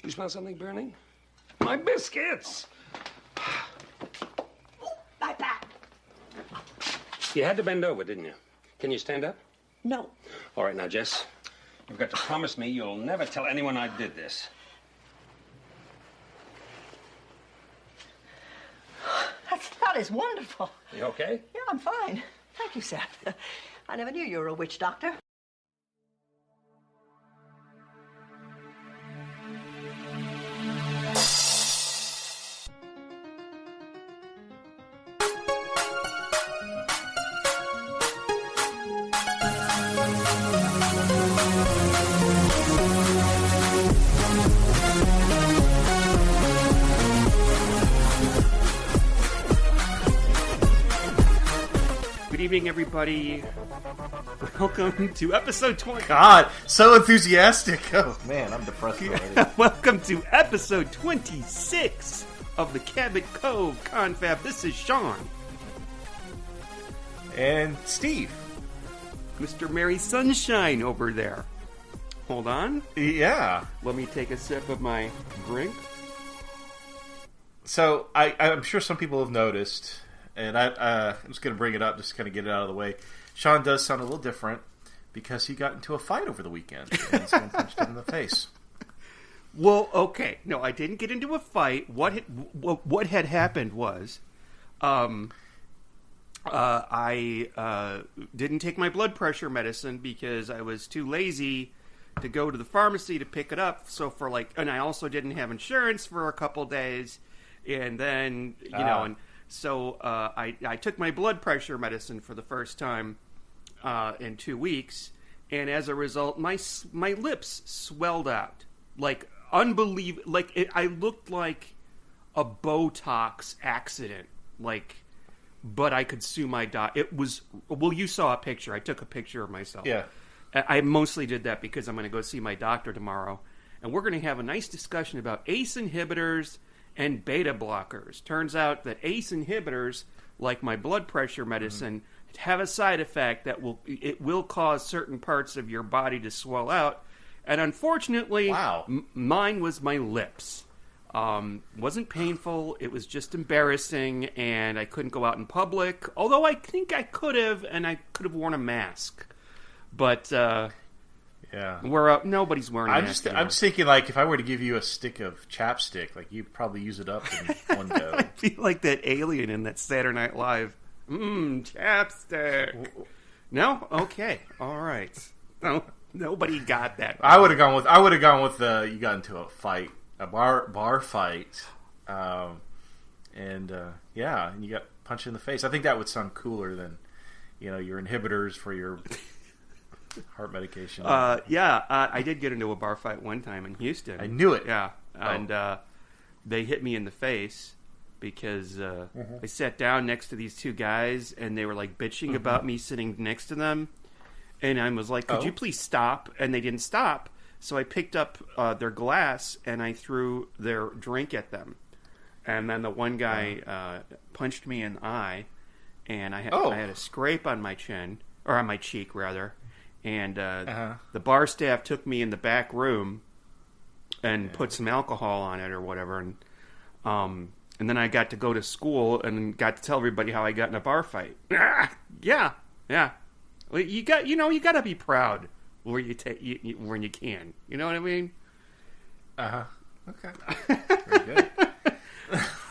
You smell something burning? My biscuits! My back. You had to bend over, didn't you? Can you stand up? No. All right, now, Jess, you've got to promise me you'll never tell anyone I did this. That is wonderful. You okay? Yeah, I'm fine. Thank you, Seth. I never knew you were a witch doctor. Good evening, everybody. Welcome to episode 20. God, so enthusiastic. Oh, man, I'm depressed already. Welcome to episode 26 of the Cabot Cove Confab. This is Sean. And Steve. Mr. Mary Sunshine over there. Hold on. Yeah. Let me take a sip of my drink. So, I'm sure some people have noticed, and I'm just going to bring it up, just kind of get it out of the way. Sean does sound a little different because he got into a fight over the weekend and someone punched him in the face. Well, okay. No, I didn't get into a fight. What had happened was, I didn't take my blood pressure medicine because I was too lazy to go to the pharmacy to pick it up. So and I also didn't have insurance for a couple days, and then So I took my blood pressure medicine for the first time in 2 weeks, and as a result, my lips swelled out like unbelievable. I looked like a Botox accident. But I could sue my doctor. It was you saw a picture. I took a picture of myself. Yeah. I mostly did that because I'm going to go see my doctor tomorrow, and we're going to have a nice discussion about ACE inhibitors and beta blockers. Turns out that ACE inhibitors, like my blood pressure medicine, have a side effect that will cause certain parts of your body to swell out. And unfortunately, mine was my lips. Wasn't painful. It was just embarrassing, and I couldn't go out in public. Although I think I could have, and I could have worn a mask. But yeah, nobody's wearing a mask. I'm just thinking, if I were to give you a stick of chapstick, you'd probably use it up in one go. I feel like that alien in that Saturday Night Live. Chapstick. No? Okay. All right. No, nobody got that. I would have gone with you got into a fight, a bar fight, and you got punched in the face. I think that would sound cooler than, your inhibitors for your heart medication. I did get into a bar fight one time in Houston. I knew it. Yeah, and they hit me in the face because I sat down next to these two guys, and they were bitching about me sitting next to them, and I was like, "Could you please stop?" And they didn't stop, so I picked up their glass and I threw their drink at them, and then the one guy punched me in the eye, and I had a scrape on my chin, or on my cheek rather. And the bar staff took me in the back room and put some alcohol on it or whatever, and then I got to go to school and got to tell everybody how I got in a bar fight. Yeah. Well, you got to be proud where when you can. You know what I mean? Okay. Very good.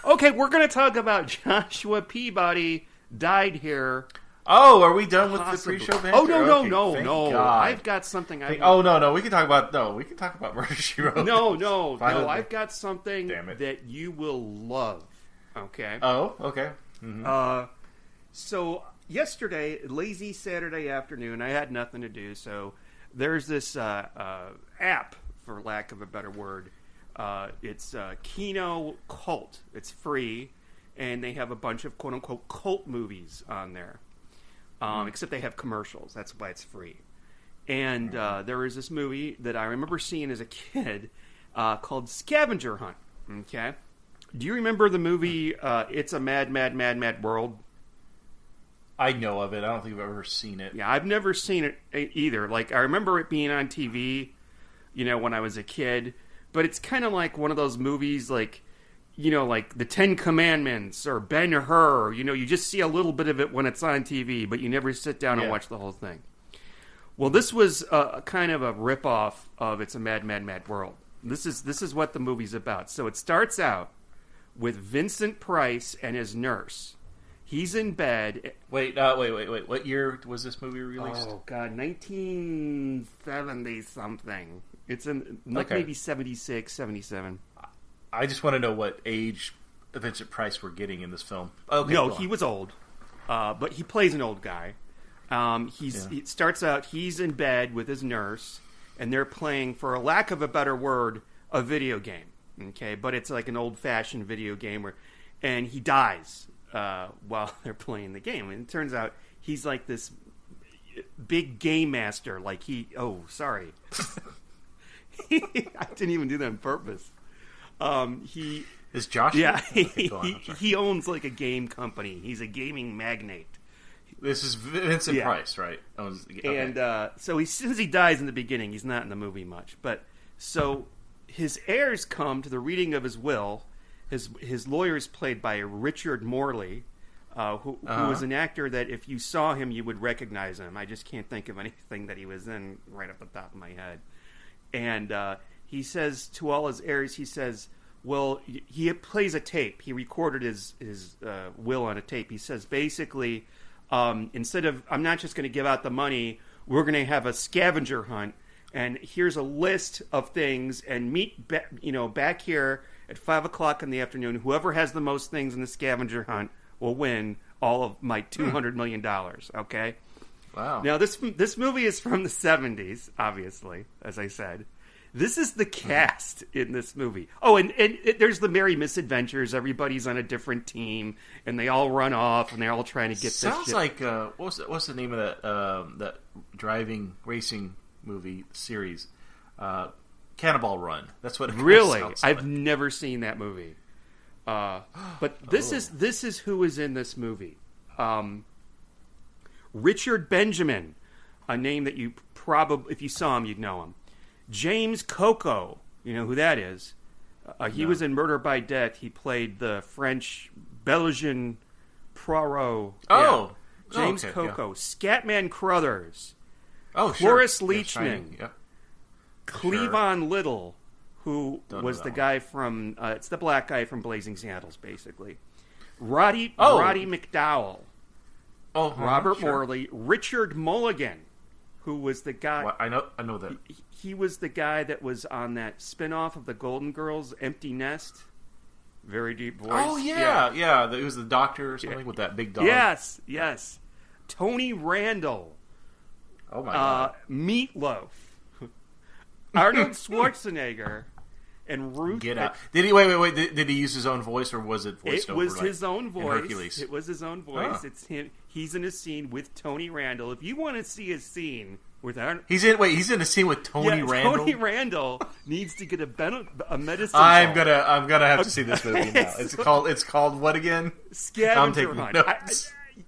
Okay, we're going to talk about Joshua Peabody died here. Oh, are we done with the pre-show banter? Oh, no. God. I've got something. No. We can talk about Murder, She Wrote. No. I've got something that you will love. Okay. Oh, okay. Mm-hmm. So yesterday, lazy Saturday afternoon, I had nothing to do. So there's this app, for lack of a better word. It's Kino Cult. It's free, and they have a bunch of quote-unquote cult movies on there. Except they have commercials. That's why it's free. And there is this movie that I remember seeing as a kid called Scavenger Hunt. Okay? Do you remember the movie It's a Mad, Mad, Mad, Mad World? I know of it. I don't think I've ever seen it. Yeah, I've never seen it either. I remember it being on TV, when I was a kid. but it's kind of like one of those movies like, you know, like The 10 Commandments or Ben-Hur. You know, you just see a little bit of it when it's on TV, but you never sit down and watch the whole thing. Well, this was kind of a ripoff of It's a Mad, Mad, Mad World. This is what the movie's about. So it starts out with Vincent Price and his nurse. He's in bed. Wait. What year was this movie released? Oh, God, 1970-something. It's in maybe 76, 77. I just want to know what age Vincent Price we're getting in this film. Okay, no, he was old, but he plays an old guy. It starts out, he's in bed with his nurse, and they're playing, for a lack of a better word, a video game. Okay, but it's like an old-fashioned video game and he dies while they're playing the game. And it turns out he's like this big game master. Like sorry. I didn't even do that on purpose. Is Josh? Yeah, he owns like a game company. He's a gaming magnate. This is Vincent Price, right? Okay. And so since he dies in the beginning, he's not in the movie much. But so his heirs come to the reading of his will. His lawyer is played by Richard Morley, who was an actor that if you saw him, you would recognize him. I just can't think of anything that he was in right off the top of my head. And he says to all his heirs, he says, well, he plays a tape. He recorded his will on a tape. He says, basically, instead of, I'm not just going to give out the money, we're going to have a scavenger hunt. And here's a list of things, and meet back here at 5 o'clock in the afternoon. Whoever has the most things in the scavenger hunt will win all of my $200 million, okay? Wow. Now, this movie is from the 70s, obviously, as I said. This is the cast in this movie. Oh, and there's the Merry Misadventures. Everybody's on a different team, and they all run off, and they're all trying to get this shit. Sounds like, what's the name of that driving racing movie series? Cannonball Run. That's what it really sounds I've like. never seen that movie, but this is who is in this movie. Richard Benjamin, a name that you probably, if you saw him, you'd know him. James Coco, you know who that is. He was in Murder by Death. He played the French Belgian Poirot. James Coco. Scatman Crothers. Cloris Leachman. Yeah. Cleavon Little, who was the guy from, it's the black guy from Blazing Saddles, basically. Roddy McDowell. Robert Morley. Richard Mulligan, who was the guy. Well, I know that. He was the guy that was on that spinoff of the Golden Girls, Empty Nest. Very deep voice. Oh, yeah. It was the doctor or something with that big dog. Yes. Tony Randall. Oh, my God. Meatloaf. Arnold Schwarzenegger. And Ruth. Get out. Did he, wait. Did he use his own voice, or was it voiced over? It was his own voice. Hercules? It was his own voice. It's him. He's in a scene with Tony Randall. If you want to see a scene with Arnold... He's in a scene with Tony Randall? Tony Randall needs to get a medicine I'm ball. gonna have to see this movie now. It's called what again? Scavenger Hunt.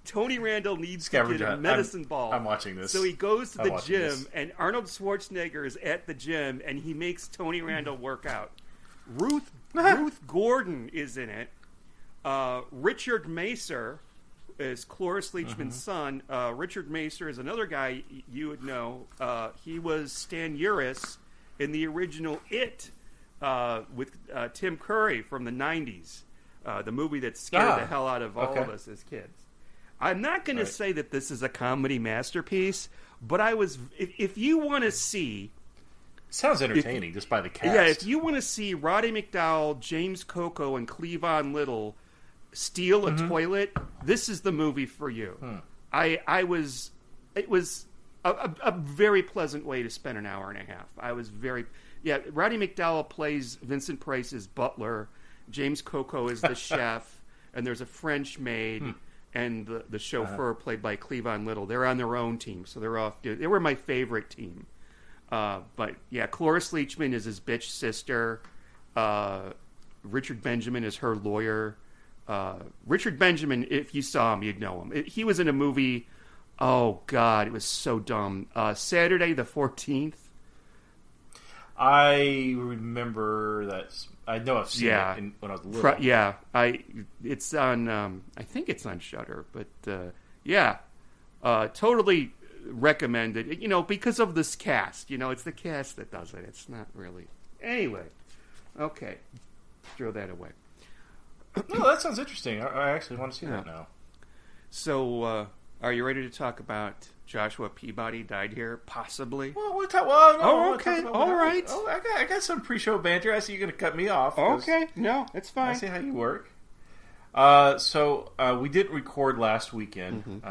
Tony Randall needs to get a medicine ball. I'm watching this. So he goes to the gym, and Arnold Schwarzenegger is at the gym, and he makes Tony Randall work out. Ruth Gordon is in it. Richard Macer is Cloris Leachman's son. Richard Macer is another guy you would know. He was Stan Uris in the original It with Tim Curry from the 90s. The movie that scared the hell out of all of us as kids. I'm not going to say that this is a comedy masterpiece, but if you want to see... Sounds entertaining just by the cast. Yeah, if you want to see Roddy McDowell, James Coco, and Cleavon Little steal a toilet, this is the movie for you. It was a very pleasant way to spend an hour and a half. Roddy McDowell plays Vincent Price's butler. James Coco is the chef, and there's a French maid, and the chauffeur played by Cleavon Little. They're on their own team, so they're off. They were my favorite team. But yeah, Cloris Leachman is his bitch sister. Richard Benjamin is her lawyer. Richard Benjamin, if you saw him, you'd know him. He was in a movie. Oh God, it was so dumb. Saturday the 14th. I remember that. I know I've seen it when I was little. It's on. I think it's on Shudder, but totally recommended. Because of this cast. It's the cast that does it. It's not really. Anyway, okay, throw that away. No, that sounds interesting. I actually want to see that now. So, are you ready to talk about Joshua Peabody died here, possibly? Okay. All right. Oh, I got some pre-show banter. I see you're going to cut me off. Okay. No, that's fine. I see how you work. So, we didn't record last weekend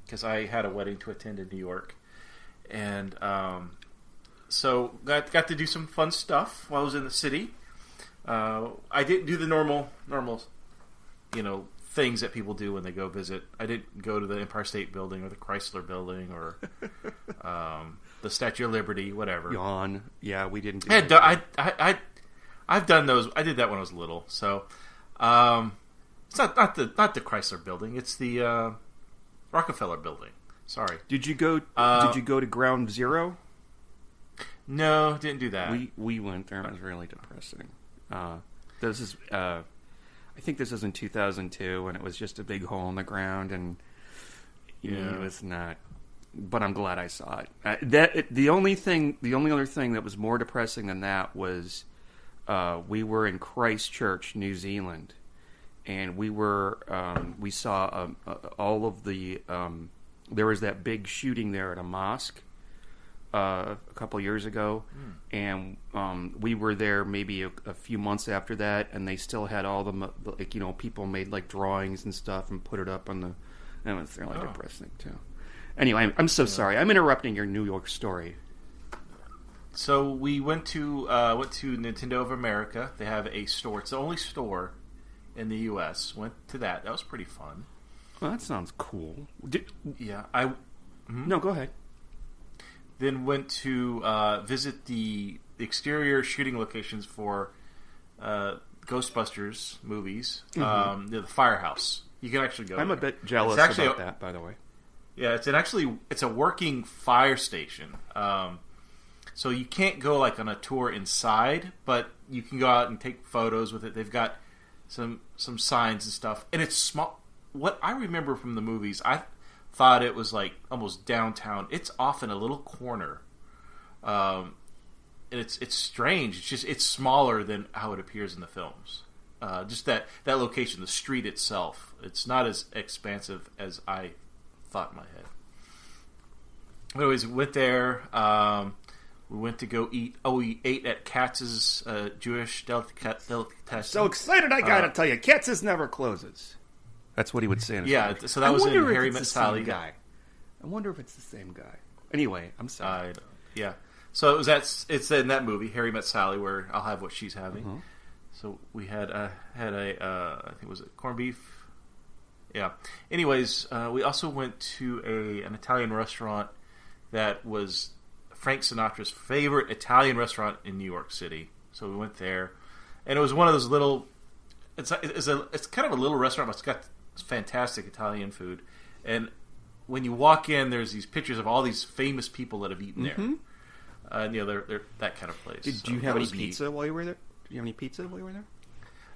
because I had a wedding to attend in New York. And so got to do some fun stuff while I was in the city. I didn't do the normal, things that people do when they go visit. I didn't go to the Empire State Building or the Chrysler Building or the Statue of Liberty, whatever. Yawn. Yeah, we didn't do that. I've done those. I did that when I was little. So it's not the Chrysler Building. It's the Rockefeller Building. Sorry. Did you go to Ground Zero? No, didn't do that. We went there. It was really depressing. This is. I think this was in 2002, and it was just a big hole in the ground, and it was not. But I'm glad I saw it. The only other thing that was more depressing than that was we were in Christchurch, New Zealand, and we saw all of the. There was that big shooting there at a mosque a couple years ago, and we were there maybe a few months after that, and they still had all the people made like drawings and stuff and put it up on the. That was really depressing too. Anyway, I'm so sorry. I'm interrupting your New York story. So we went to Nintendo of America. They have a store. It's the only store in the U.S. Went to that. That was pretty fun. Well, that sounds cool. No, go ahead. Then went to visit the exterior shooting locations for Ghostbusters movies. The Firehouse. You can actually go. I'm there. A bit jealous about that, by the way. Yeah, it's a working fire station. So you can't go like on a tour inside, but you can go out and take photos with it. They've got some signs and stuff, and it's small. What I remember from the movies, I thought it was like almost downtown. It's off in a little corner, and it's strange. It's smaller than how it appears in the films. Just that location, the street itself, it's not as expansive as I thought in my head. Anyways, we went there. We went to go eat. We ate at Katz's Jewish delicatessen. So excited! I gotta tell you, Katz's never closes. That's what he would say. So that was in Harry Met Sally. Guy. I wonder if it's the same guy. Anyway, I'm sorry. So it's in that movie, Harry Met Sally, where I'll have what she's having. So we had I think it was corned beef. Yeah. Anyways, we also went to an Italian restaurant that was Frank Sinatra's favorite Italian restaurant in New York City. So we went there, and it was one of those little. It's kind of a little restaurant, but it's got fantastic Italian food. And when you walk in, there's these pictures of all these famous people that have eaten there. They're that kind of place. Did you have any pizza while you were there? Did you have any pizza while you were there?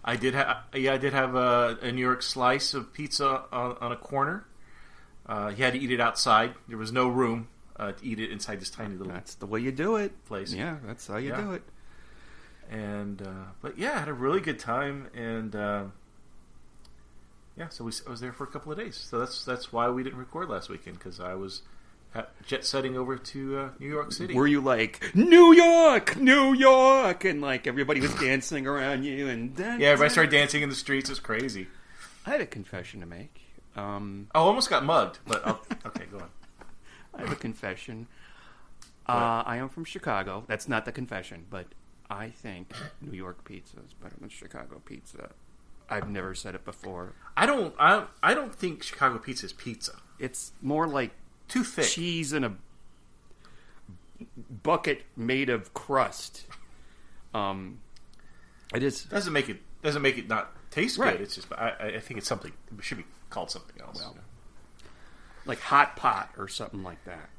I did have a New York slice of pizza on a corner. You had to eat it outside. There was no room to eat it inside this tiny little. That's the way you do it. Place. Yeah, that's how you do it. And but I had a really good time, and so I was there for a couple of days. So that's why we didn't record last weekend, because I was jet setting over to New York City. Were you like New York, and like everybody was dancing around you and everybody started dancing in the streets? It's crazy. I had a confession to make. I almost got mugged, but okay, go on. I have a confession. I am from Chicago. That's not the confession, but I think New York pizza is better than Chicago pizza. I've never said it before. I don't think Chicago pizza is pizza. It's more like too thick cheese in a bucket made of crust. It is doesn't make it not taste right. Good. It's just I think it's something. It should be called something else. Well, like hot pot or something like that.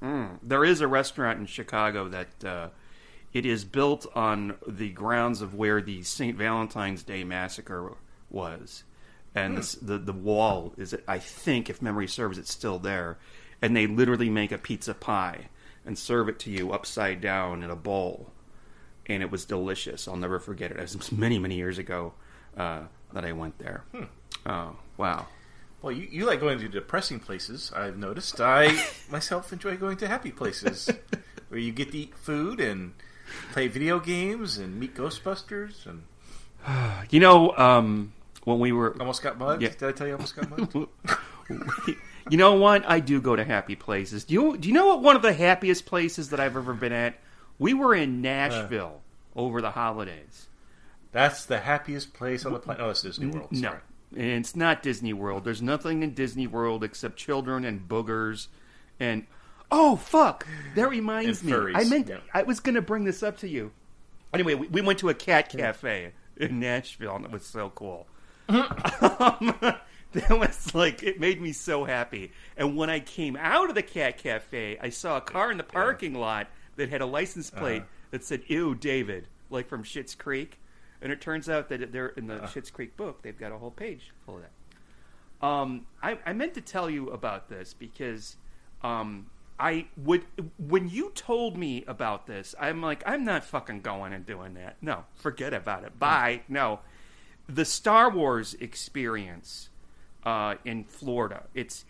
There is a restaurant in Chicago that it is built on the grounds of where the St. Valentine's Day Massacre was. And the wall is, I think, if memory serves, it's still there. And they literally make a pizza pie and serve it to you upside down in a bowl. And it was delicious. I'll never forget it. It was many, many years ago that I went there. Oh, wow. Well, you like going to depressing places, I've noticed. I myself enjoy going to happy places where you get to eat food and play video games and meet Ghostbusters. And when we were... Almost got mugged? Yeah. Did I tell you almost got mugged? You know what? I do go to happy places. Do you know what one of the happiest places that I've ever been at? We were in Nashville over the holidays. That's the happiest place on the planet. Oh, that's Disney World. Sorry. No, and it's not Disney World. There's nothing in Disney World except children and boogers and... Oh, fuck! That reminds me. I was going to bring this up to you. Anyway, we went to a cat cafe in Nashville, and it was so cool. That was like, it made me so happy. And when I came out of the cat cafe, I saw a car in the parking lot that had a license plate that said, "Ew, David," like from Schitt's Creek. And it turns out that they're in the Schitt's Creek book, they've got a whole page full of that. I meant to tell you about this because when you told me about this, I'm like, I'm not fucking going and doing that. No, forget about it. Bye. No. The Star Wars experience in Florida. It's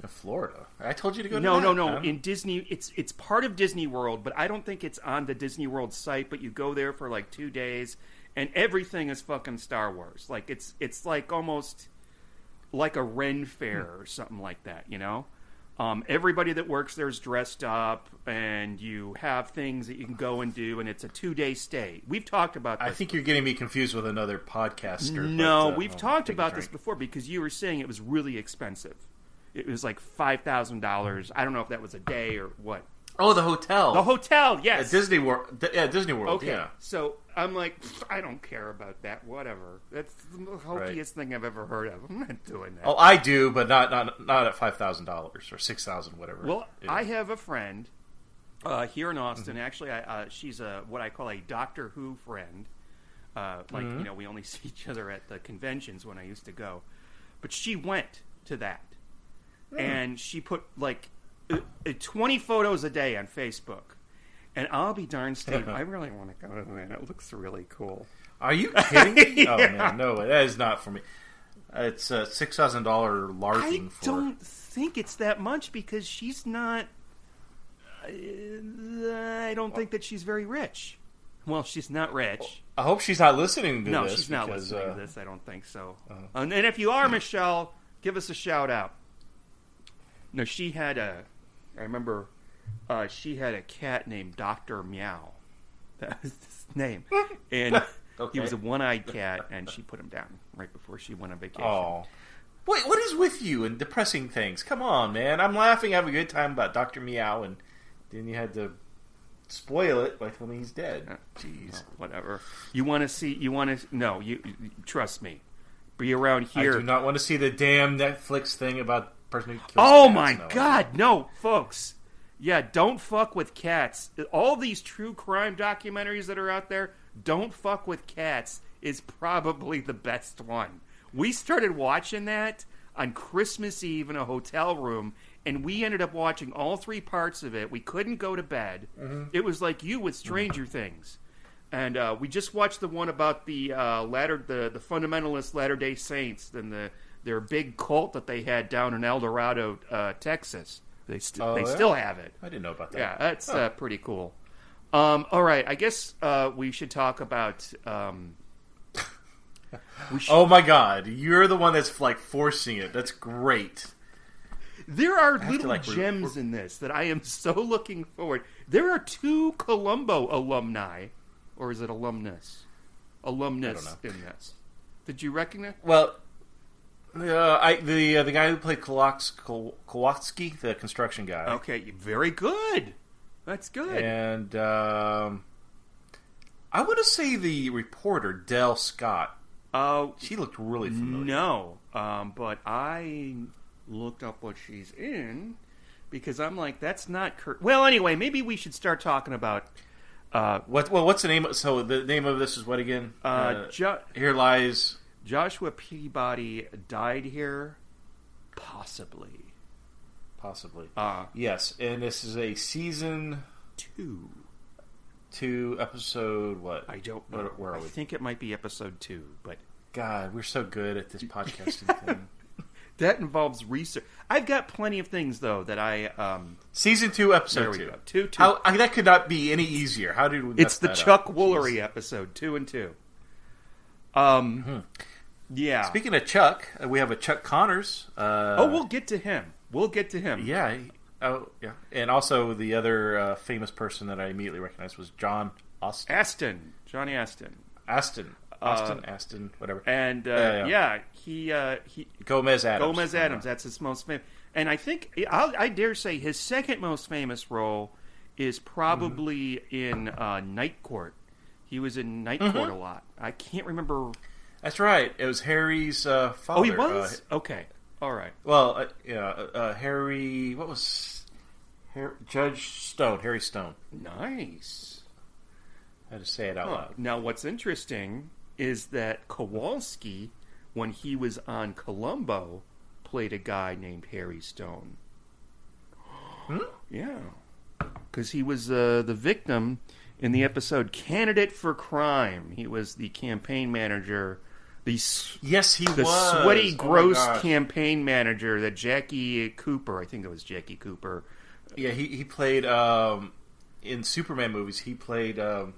Florida. I told you to go to No. In Disney, it's part of Disney World, but I don't think it's on the Disney World site. But you go there for like 2 days, and everything is fucking Star Wars. Like it's like almost like a Ren fair or something like that. You know, everybody that works there is dressed up, and you have things that you can go and do, and it's a 2-day stay. We've talked about this. I think you're getting me confused with another podcaster. No, we've talked about this before because you were saying it was really expensive. It was like $5,000. I don't know if that was a day or what. Oh, the hotel. The hotel, yes. At Disney World. Yeah, Disney World, okay. Yeah. So I'm like, I don't care about that. Whatever. That's the hokiest thing I've ever heard of. I'm not doing that. Oh, I do, but not at $5,000 or $6,000, whatever. Well, I have a friend here in Austin. Actually, she's what I call a Doctor Who friend. We only see each other at the conventions when I used to go. But she went to that. And she put like 20 photos a day on Facebook. And I'll be darn, Steve, I really want to go to that. It looks really cool. Are you kidding me? Oh, man, no way. That is not for me. It's a $6,000 LARPing for... I don't think it's that much because she's not... I don't think that she's very rich. Well, she's not rich. I hope she's not listening to this. No, she's not listening to this. I don't think so. And if you are, Michelle, give us a shout out. No, she had I remember she had a cat named Dr. Meow. That was his name. And he was a one-eyed cat, and she put him down right before she went on vacation. Oh. Wait, what is with you and depressing things? Come on, man. I'm laughing, having a good time about Dr. Meow, and then you had to spoil it by telling me he's dead. Jeez. Well, whatever. No, you trust me. Be around here. I do not want to see the damn Netflix thing about person who kills Oh cats. my God, no, folks. Yeah, don't fuck with cats. All these true crime documentaries that are out there, Don't Fuck with Cats is probably the best one. We started watching that on Christmas Eve in a hotel room, and we ended up watching all 3 parts of it. We couldn't go to bed. Mm-hmm. It was like you with Stranger Things. And we just watched the one about the fundamentalist Latter-day Saints and their big cult that they had down in El Dorado, Texas. They still have it. I didn't know about that. Yeah, that's pretty cool. All right, I guess we should talk about... Oh my God, you're the one that's like forcing it. That's great. There are little gems in this that I am so looking forward. There are 2 Columbo alumni, or is it alumnus in this. Did you recognize? Well, the guy who played Kowalski, the construction guy. Okay, very good. That's good. And I want to say the reporter Del Scott. She looked really familiar. No, but I looked up what she's in because I'm like, that's not well, anyway, maybe we should start talking about what's the name? So the name of this is what again? Here lies Joshua Peabody died here, possibly. Yes, and this is a season 2 episode. What? I don't know. Where are we? I think it might be episode 2, but God, we're so good at this podcasting thing. That involves research. I've got plenty of things though that I season 2, episode 2. How that could not be any easier. How did we? It's the Chuck Woolery episode 2 and 2. Yeah. Speaking of Chuck, we have a Chuck Connors. We'll get to him. Yeah. And also the other famous person that I immediately recognized was John Astin. Johnny Astin. Astin, whatever. And he Gomez Adams. That's his most famous. And I think I dare say his second most famous role is probably in Night Court. He was in Night Court a lot. I can't remember. That's right. It was Harry's father. Oh, he was? Okay. All right. Well, Harry. What was Judge Stone? Harry Stone. Nice. I had to say it out loud. Now, what's interesting is that Kowalski, when he was on Columbo, played a guy named Harry Stone. Yeah. Because he was the victim in the episode Candidate for Crime. He was the campaign manager. Yes, he was. The sweaty, gross campaign manager that Jackie Cooper, I think it was Jackie Cooper. Yeah, he played, in Superman movies, he played, who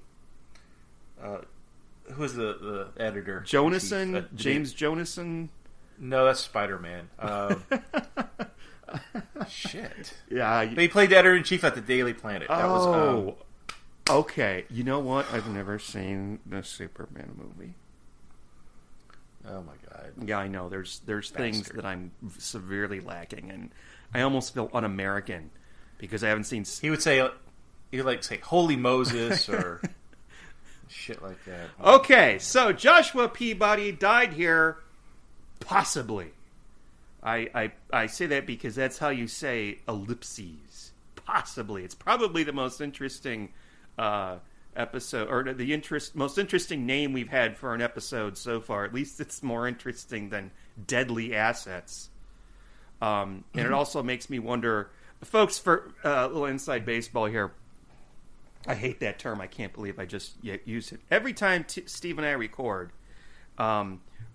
was the editor? Jonason? James Jonason? No, that's Spider-Man. Shit. Yeah. But he played the editor-in-chief at the Daily Planet. That was, okay. You know what? I've never seen the Superman movie. Oh my God! Yeah, I know. There's things that I'm severely lacking, and I almost feel un-American because I haven't seen. He would say, "Holy Moses" or shit like that. Okay, so Joshua Peabody died here, possibly. I say that because that's how you say ellipses. Possibly, it's probably the most interesting episode, or most interesting name we've had for an episode so far. At least it's more interesting than Deadly Assets. And it also makes me wonder, folks, for a little inside baseball here. I hate that term. I can't believe I just used it. Every time Steve and I record,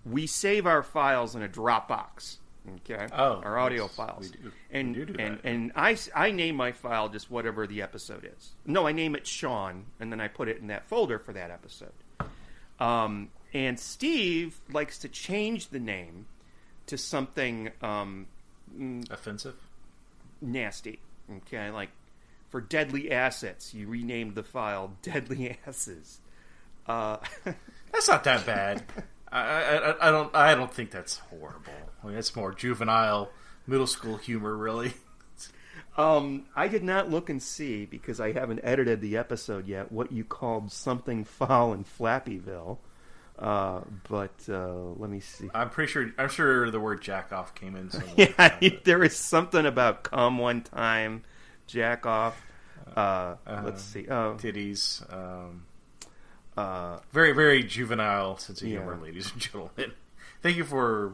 we save our files in a Dropbox. Okay, our audio files, we do that. And I name my file just whatever the episode is. No, I name it Sean, and then I put it in that folder for that episode. And Steve likes to change the name to something offensive, nasty. Okay, like for Deadly Assets, you renamed the file Deadly Asses. That's not that bad. I don't think that's horrible. I mean, it's more juvenile, middle school humor, really. I did not look and see, because I haven't edited the episode yet, what you called something foul in Flappyville. But let me see. I'm sure the word jack off came in somewhere. Yeah, there is something about come one time, jack off. Let's see. Titties. Very, very juvenile sense of humor, ladies and gentlemen. Thank you for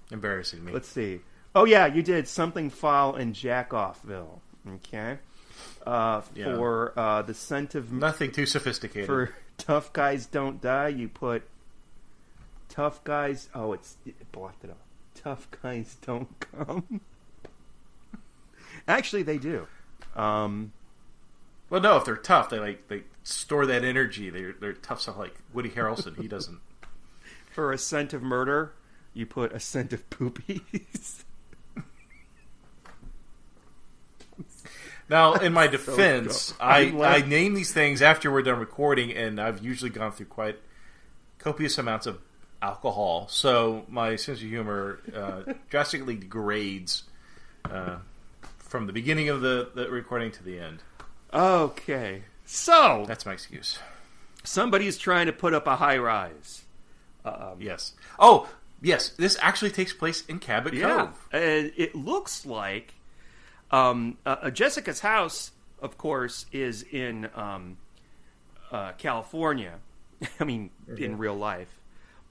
embarrassing me. Let's see. Oh, yeah, you did something foul in Jack-Offville. Okay. For the scent of... Nothing too sophisticated. For Tough Guys Don't Die, you put Tough Guys... Oh, it blocked it up. Tough Guys Don't Come. Actually, they do. Well, no, if they're tough, they store that energy. They're tough stuff like Woody Harrelson. He doesn't. For a scent of murder, you put a scent of poopies. Now, in my defense, I name these things after we're done recording, and I've usually gone through quite copious amounts of alcohol, so my sense of humor drastically degrades from the beginning of the recording to the end. Okay. So... That's my excuse. Somebody's trying to put up a high-rise. Yes. Oh, yes. This actually takes place in Cabot Cove. And it looks like... Jessica's house, of course, is in California. I mean, in real life.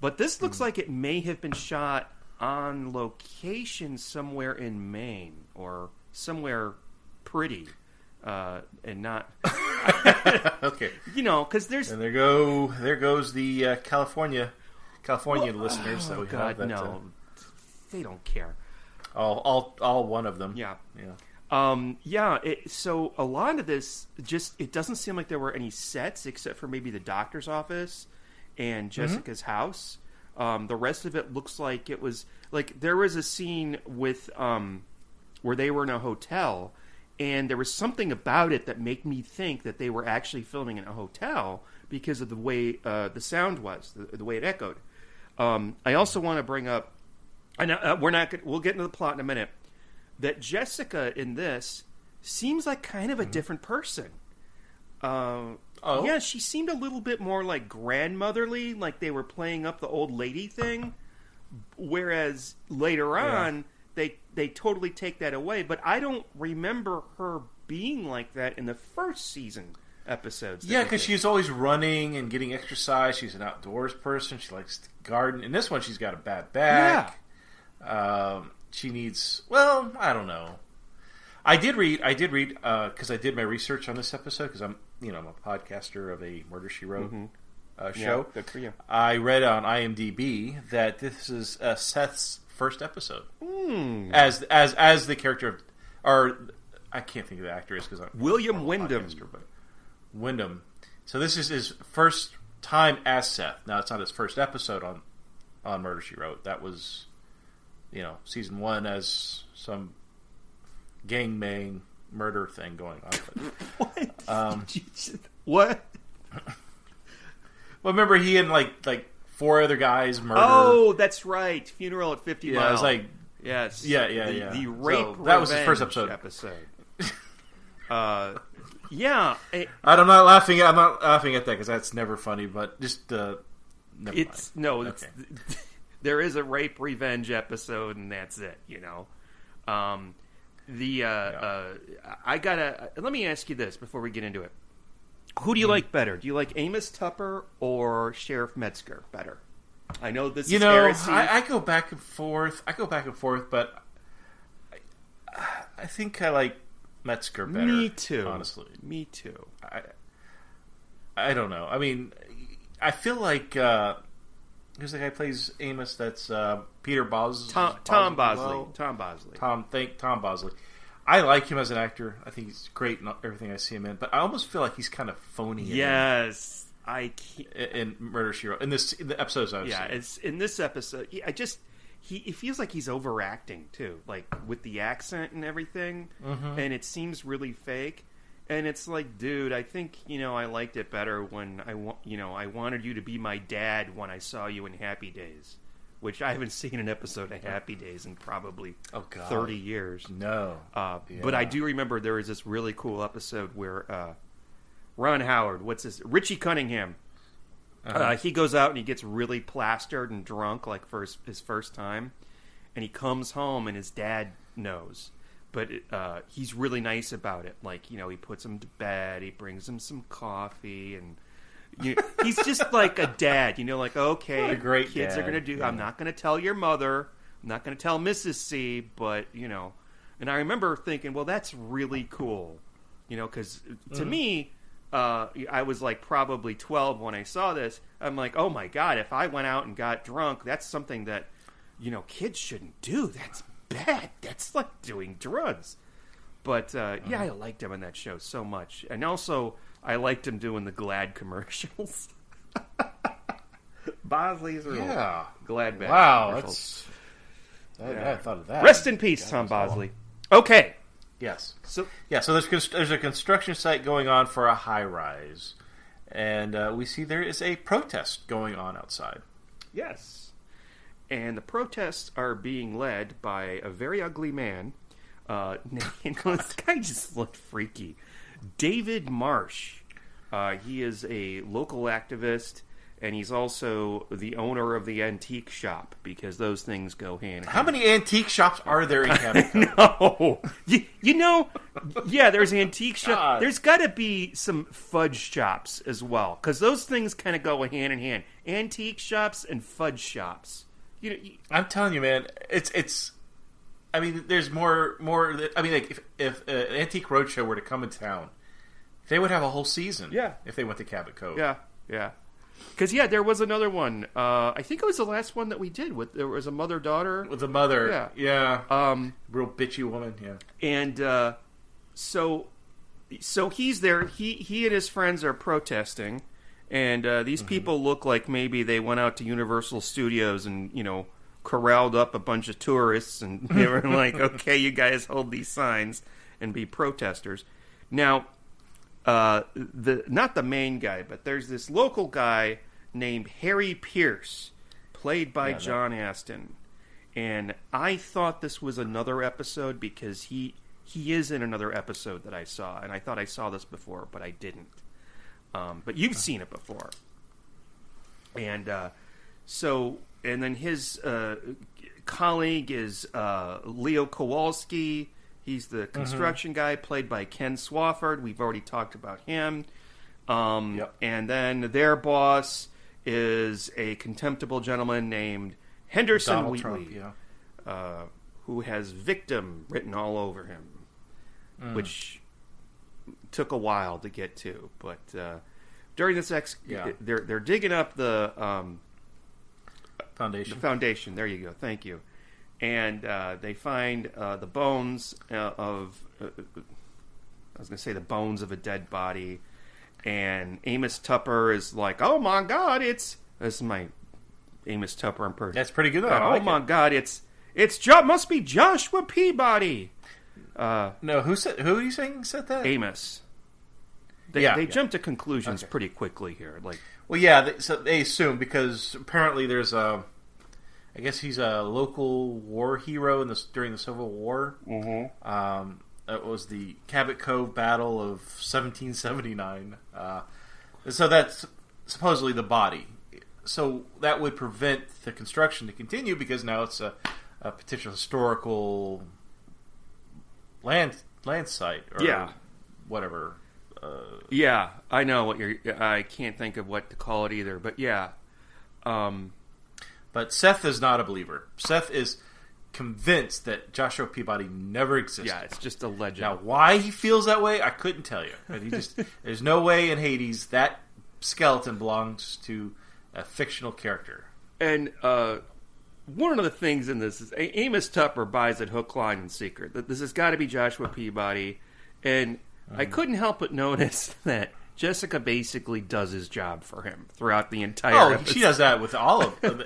But this looks like it may have been shot on location somewhere in Maine or somewhere pretty, and not. Okay. Because there's. And there goes the California listeners that we have. That, no, they don't care. All one of them. Yeah. Yeah. So a lot of this it doesn't seem like there were any sets except for maybe the doctor's office and Jessica's house. The rest of it looks like it was like there was a scene with where they were in a hotel, and there was something about it that made me think that they were actually filming in a hotel because of the way the sound was, the way it echoed. I also want to bring up, and we'll get into the plot in a minute, that Jessica in this seems like kind of a different person. Yeah, she seemed a little bit more like grandmotherly, like they were playing up the old lady thing, whereas later on they totally take that away. But I don't remember her being like that in the first season episodes. Yeah, because she's always running and getting exercise. She's an outdoors person. She likes to garden. In this one, she's got a bad back. Yeah. She needs. Well, I don't know. I did read because I did my research on this episode because I'm a podcaster of a Murder, She Wrote show. Yeah, good for you. I read on IMDb that this is Seth's first episode as the character of, or I can't think of the actor because I'm William Wyndham. But Wyndham. So this is his first time as Seth. Now it's not his first episode on Murder, She Wrote. That was season 1 as some gangbang murder thing going on. What? What? Well, remember he and like 4 other guys murder. Oh, that's right. Funeral at 50 Mile. Yeah, it was like yes. Yeah. The rape. So that was his first episode. Yeah. I'm not laughing at that because that's never funny. But just never mind. It's there is a rape revenge episode, and that's it. I gotta let me ask you this before we get into it. Who do you like better? Do you like Amos Tupper or Sheriff Metzger better? I know this is heresy. I go back and forth. But I think I like Metzger better. Me too. Honestly. Me too. I don't know. I mean, I feel like who's the guy who plays Amos? That's Peter Bosley. Tom Bosley. Tom Bosley. Tom Bosley. I like him as an actor. I think he's great in everything I see him in. But I almost feel like he's kind of phony. Yes, I can't. In Murder, She Wrote. In the episodes I've seen. Yeah, it's in this episode. It feels like he's overacting too, like with the accent and everything, and it seems really fake. And it's like, dude, I think I liked it better when I wanted you to be my dad when I saw you in Happy Days, which I haven't seen an episode of Happy Days in probably 30 years. No, but I do remember there was this really cool episode where Ron Howard, Richie Cunningham, he goes out and he gets really plastered and drunk, like for his first time, and he comes home and his dad knows. But he's really nice about it. Like, he puts him to bed. He brings him some coffee. And he's just like a dad. Like, okay, what a great kids dad. are going to do. Yeah. I'm not going to tell your mother. I'm not going to tell Mrs. C. But, And I remember thinking, well, that's really cool. Because to me, I was like probably 12 when I saw this. I'm like, oh, my God, if I went out and got drunk, that's something that, kids shouldn't do. That's bad. That's like doing drugs. But yeah, I liked him in that show so much, and also I liked him doing the Glad commercials. Bosley's Glad bag. Wow, commercials. I thought of that. Rest in peace, Tom Bosley. Okay. Yes. So there's a construction site going on for a high rise, and we see there is a protest going on outside. Yes. And the protests are being led by a very ugly man. This guy just looked freaky. David Marsh. He is a local activist, and he's also the owner of the antique shop, because those things go hand in hand. How many antique shops are there in Cabot Cove? No. You know, yeah, there's antique shops. There's got to be some fudge shops as well, because those things kind of go hand in hand. Antique shops and fudge shops. I'm telling you, man, it's. I mean, there's more. I mean, like if an Antique Roadshow were to come in town, they would have a whole season. Yeah. If they went to Cabot Cove. Yeah. Because there was another one. I think it was the last one that we did. There was a mother-daughter. With a mother. Yeah. Real bitchy woman. Yeah. And so he's there. He and his friends are protesting, and these people look like maybe they went out to Universal Studios and corralled up a bunch of tourists, and they were like, "Okay, you guys hold these signs and be protesters." Now, not the main guy, but there's this local guy named Harry Pierce, played by John Astin, and I thought this was another episode because he is in another episode that I saw, and I thought I saw this before, but I didn't. But you've seen it before, and and then his colleague is Leo Kowalski. He's the construction guy, played by Ken Swafford. We've already talked about him. And then their boss is a contemptible gentleman named Henderson Donald Wheatley, Trump, who has "victim" written all over him, which took a while to get to. But during this they're digging up the foundation. The foundation. There you go. Thank you. And they find the bones of... I was going to say the bones of a dead body. And Amos Tupper is like, "Oh my God, it's..." This is my Amos Tupper impression. That's pretty good. God, it's must be Joshua Peabody. No, who are you saying said that? Amos. They jump to conclusions pretty quickly here. Well, yeah, so they assume, because apparently there's I guess he's a local war hero during the Civil War. Mm-hmm. It was the Cabot Cove Battle of 1779. So that's supposedly the body. So that would prevent the construction to continue, because now it's a potential historical land site or whatever. Yeah, I know what I can't think of what to call it either, but yeah. But Seth is not a believer. Seth is convinced that Joshua Peabody never existed. Yeah, it's just a legend. Now, why he feels that way, I couldn't tell you. But there's no way in Hades that skeleton belongs to a fictional character. And one of the things in this is Amos Tupper buys it hook, line, and sinker. This has got to be Joshua Peabody. And I couldn't help but notice that Jessica basically does his job for him throughout the entire episode. She does that with all of them.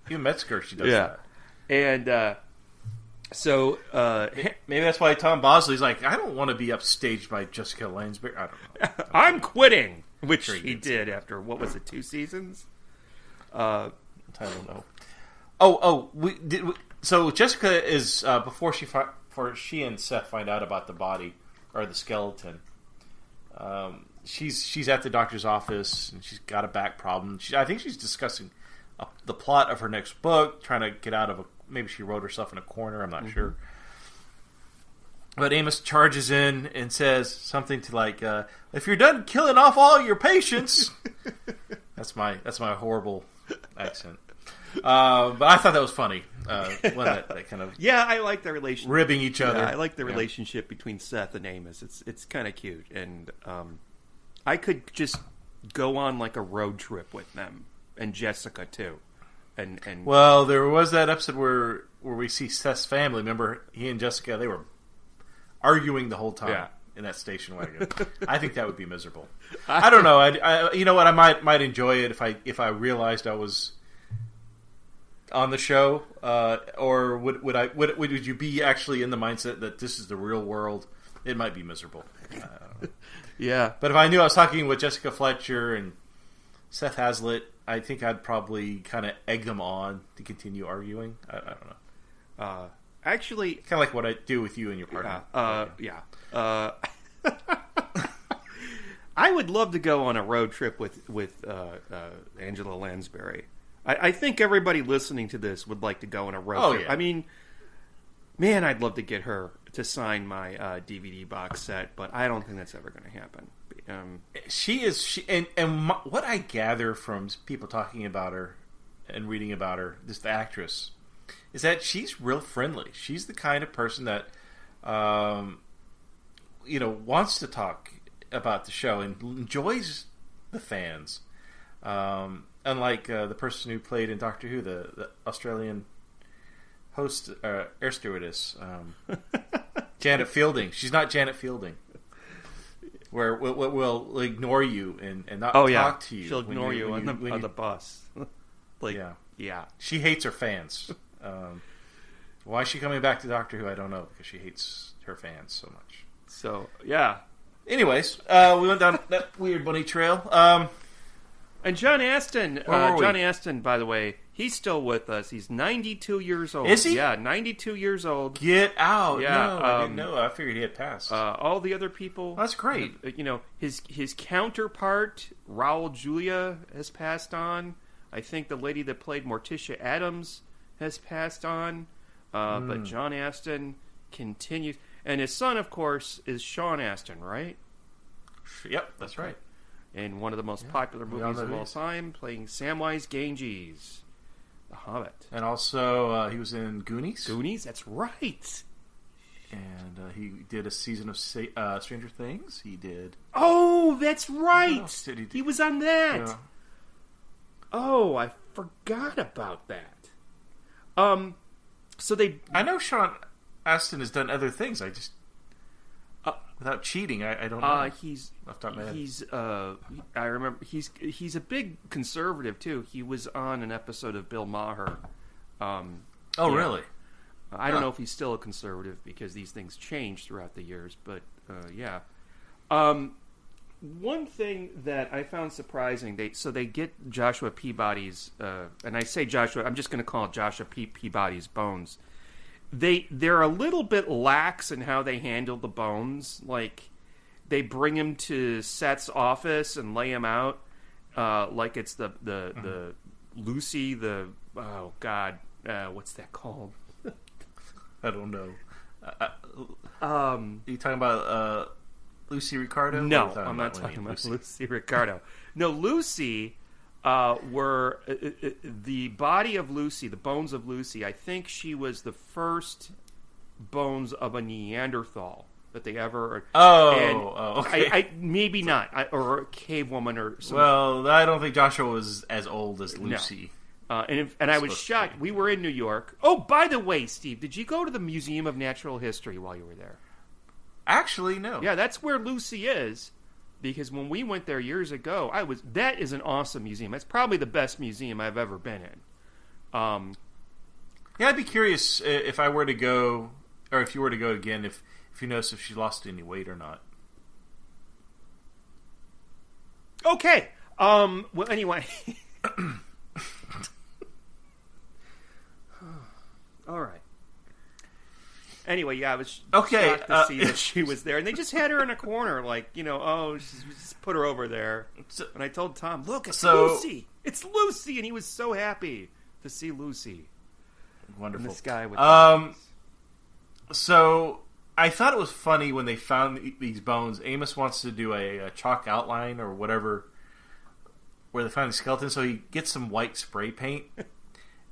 Even Metzger, she does that. And maybe that's why Tom Bosley's like, "I don't want to be upstaged by Jessica Lansbury." I don't know. I'm quitting, which he did after, what was it, 2 seasons? I don't know. So Jessica is before she and Seth find out about the body or the skeleton. She's at the doctor's office, and she's got a back problem. I think she's discussing the plot of her next book, trying to get out of maybe she wrote herself in a corner, I'm not sure. But Amos charges in and says something to like, "If you're done killing off all your patients..." That's my horrible accent. But I thought that was funny. That kind of I like the relationship, ribbing each other. I like the relationship between Seth and Amos. It's kind of cute, and I could just go on like a road trip with them, and Jessica too. And well, there was that episode where we see Seth's family. Remember, he and Jessica, they were arguing the whole time in that station wagon. I think that would be miserable. I don't know. I you know what? I might enjoy it if I realized I was on the show, or would you be actually in the mindset that this is the real world? It might be miserable. Yeah, but if I knew I was talking with Jessica Fletcher and Seth Hazlitt, I think I'd probably kind of egg them on to continue arguing. I don't know. Actually, kind of like what I do with you and your partner. I I would love to go on a road trip with Angela Lansbury. I think everybody listening to this would like to go on a road trip. Yeah. I mean, man, I'd love to get her to sign my DVD box set, but I don't think that's ever going to happen. What I gather from people talking about her and reading about her, just the actress, is that she's real friendly. She's the kind of person that, wants to talk about the show and enjoys the fans. Unlike the person who played in Doctor Who, the Australian host, air stewardess, Janet Fielding. She's not Janet Fielding. Where we'll ignore you and not talk to you. She'll ignore you on the bus. Yeah. She hates her fans. Why is she coming back to Doctor Who? I don't know, because she hates her fans so much. So, yeah. Anyways, we went down that weird bunny trail. And John Aston, Aston, by the way, he's still with us. He's 92 years old. Is he? Yeah, 92 years old. Get out. Yeah, no, I didn't know. I figured he had passed. All the other people... That's great. His counterpart, Raul Julia, has passed on. I think the lady that played Morticia Adams has passed on. But John Aston continues. And his son, of course, is Sean Aston, right? Yep, that's right. In one of the most popular movies of all time, playing Samwise Gamgee's The Hobbit. And also, he was in Goonies. Goonies, that's right. And he did a season of Stranger Things. He did... Oh, that's right! What else did he do? He was on that! Yeah. Oh, I forgot about that. So they... I know Sean Astin has done other things. I just... without cheating, I don't know. He's... Off the top of my head. He's... I remember... He's a big conservative, too. He was on an episode of Bill Maher. Really? I don't know if he's still a conservative, because these things change throughout the years, but, yeah. One thing that I found surprising, they get Joshua Peabody's, and I say Joshua, I'm just going to call it Joshua Peabody's bones. They're a little bit lax in how they handle the bones. Like, they bring him to Seth's office and lay him out, like it's the Lucy, oh God, what's that called? I don't know. Are you talking about Lucy Ricardo? No, I'm not talking about Lucy Ricardo. No, Lucy were the body of Lucy, the bones of Lucy. I think she was the first bones of a Neanderthal that they ever. Okay. Maybe not, or a cave woman or something. Well, I don't think Joshua was as old as Lucy. No. And I was shocked. We were in New York. Oh, by the way, Steve, did you go to the Museum of Natural History while you were there? Actually, no. Yeah, that's where Lucy is. Because when we went there years ago, that is an awesome museum. That's probably the best museum I've ever been in. Yeah, I'd be curious if I were to go, or if you were to go again, if you notice if she lost any weight or not. Okay. Well, anyway. All right. Anyway, yeah, I was shocked to see that she was there. And they just had her in a corner, like, just put her over there. And I told Tom, look, it's Lucy. It's Lucy. And he was so happy to see Lucy. Wonderful. And this guy with So, I thought it was funny when they found these bones. Amos wants to do a chalk outline or whatever where they find the skeleton. So he gets some white spray paint.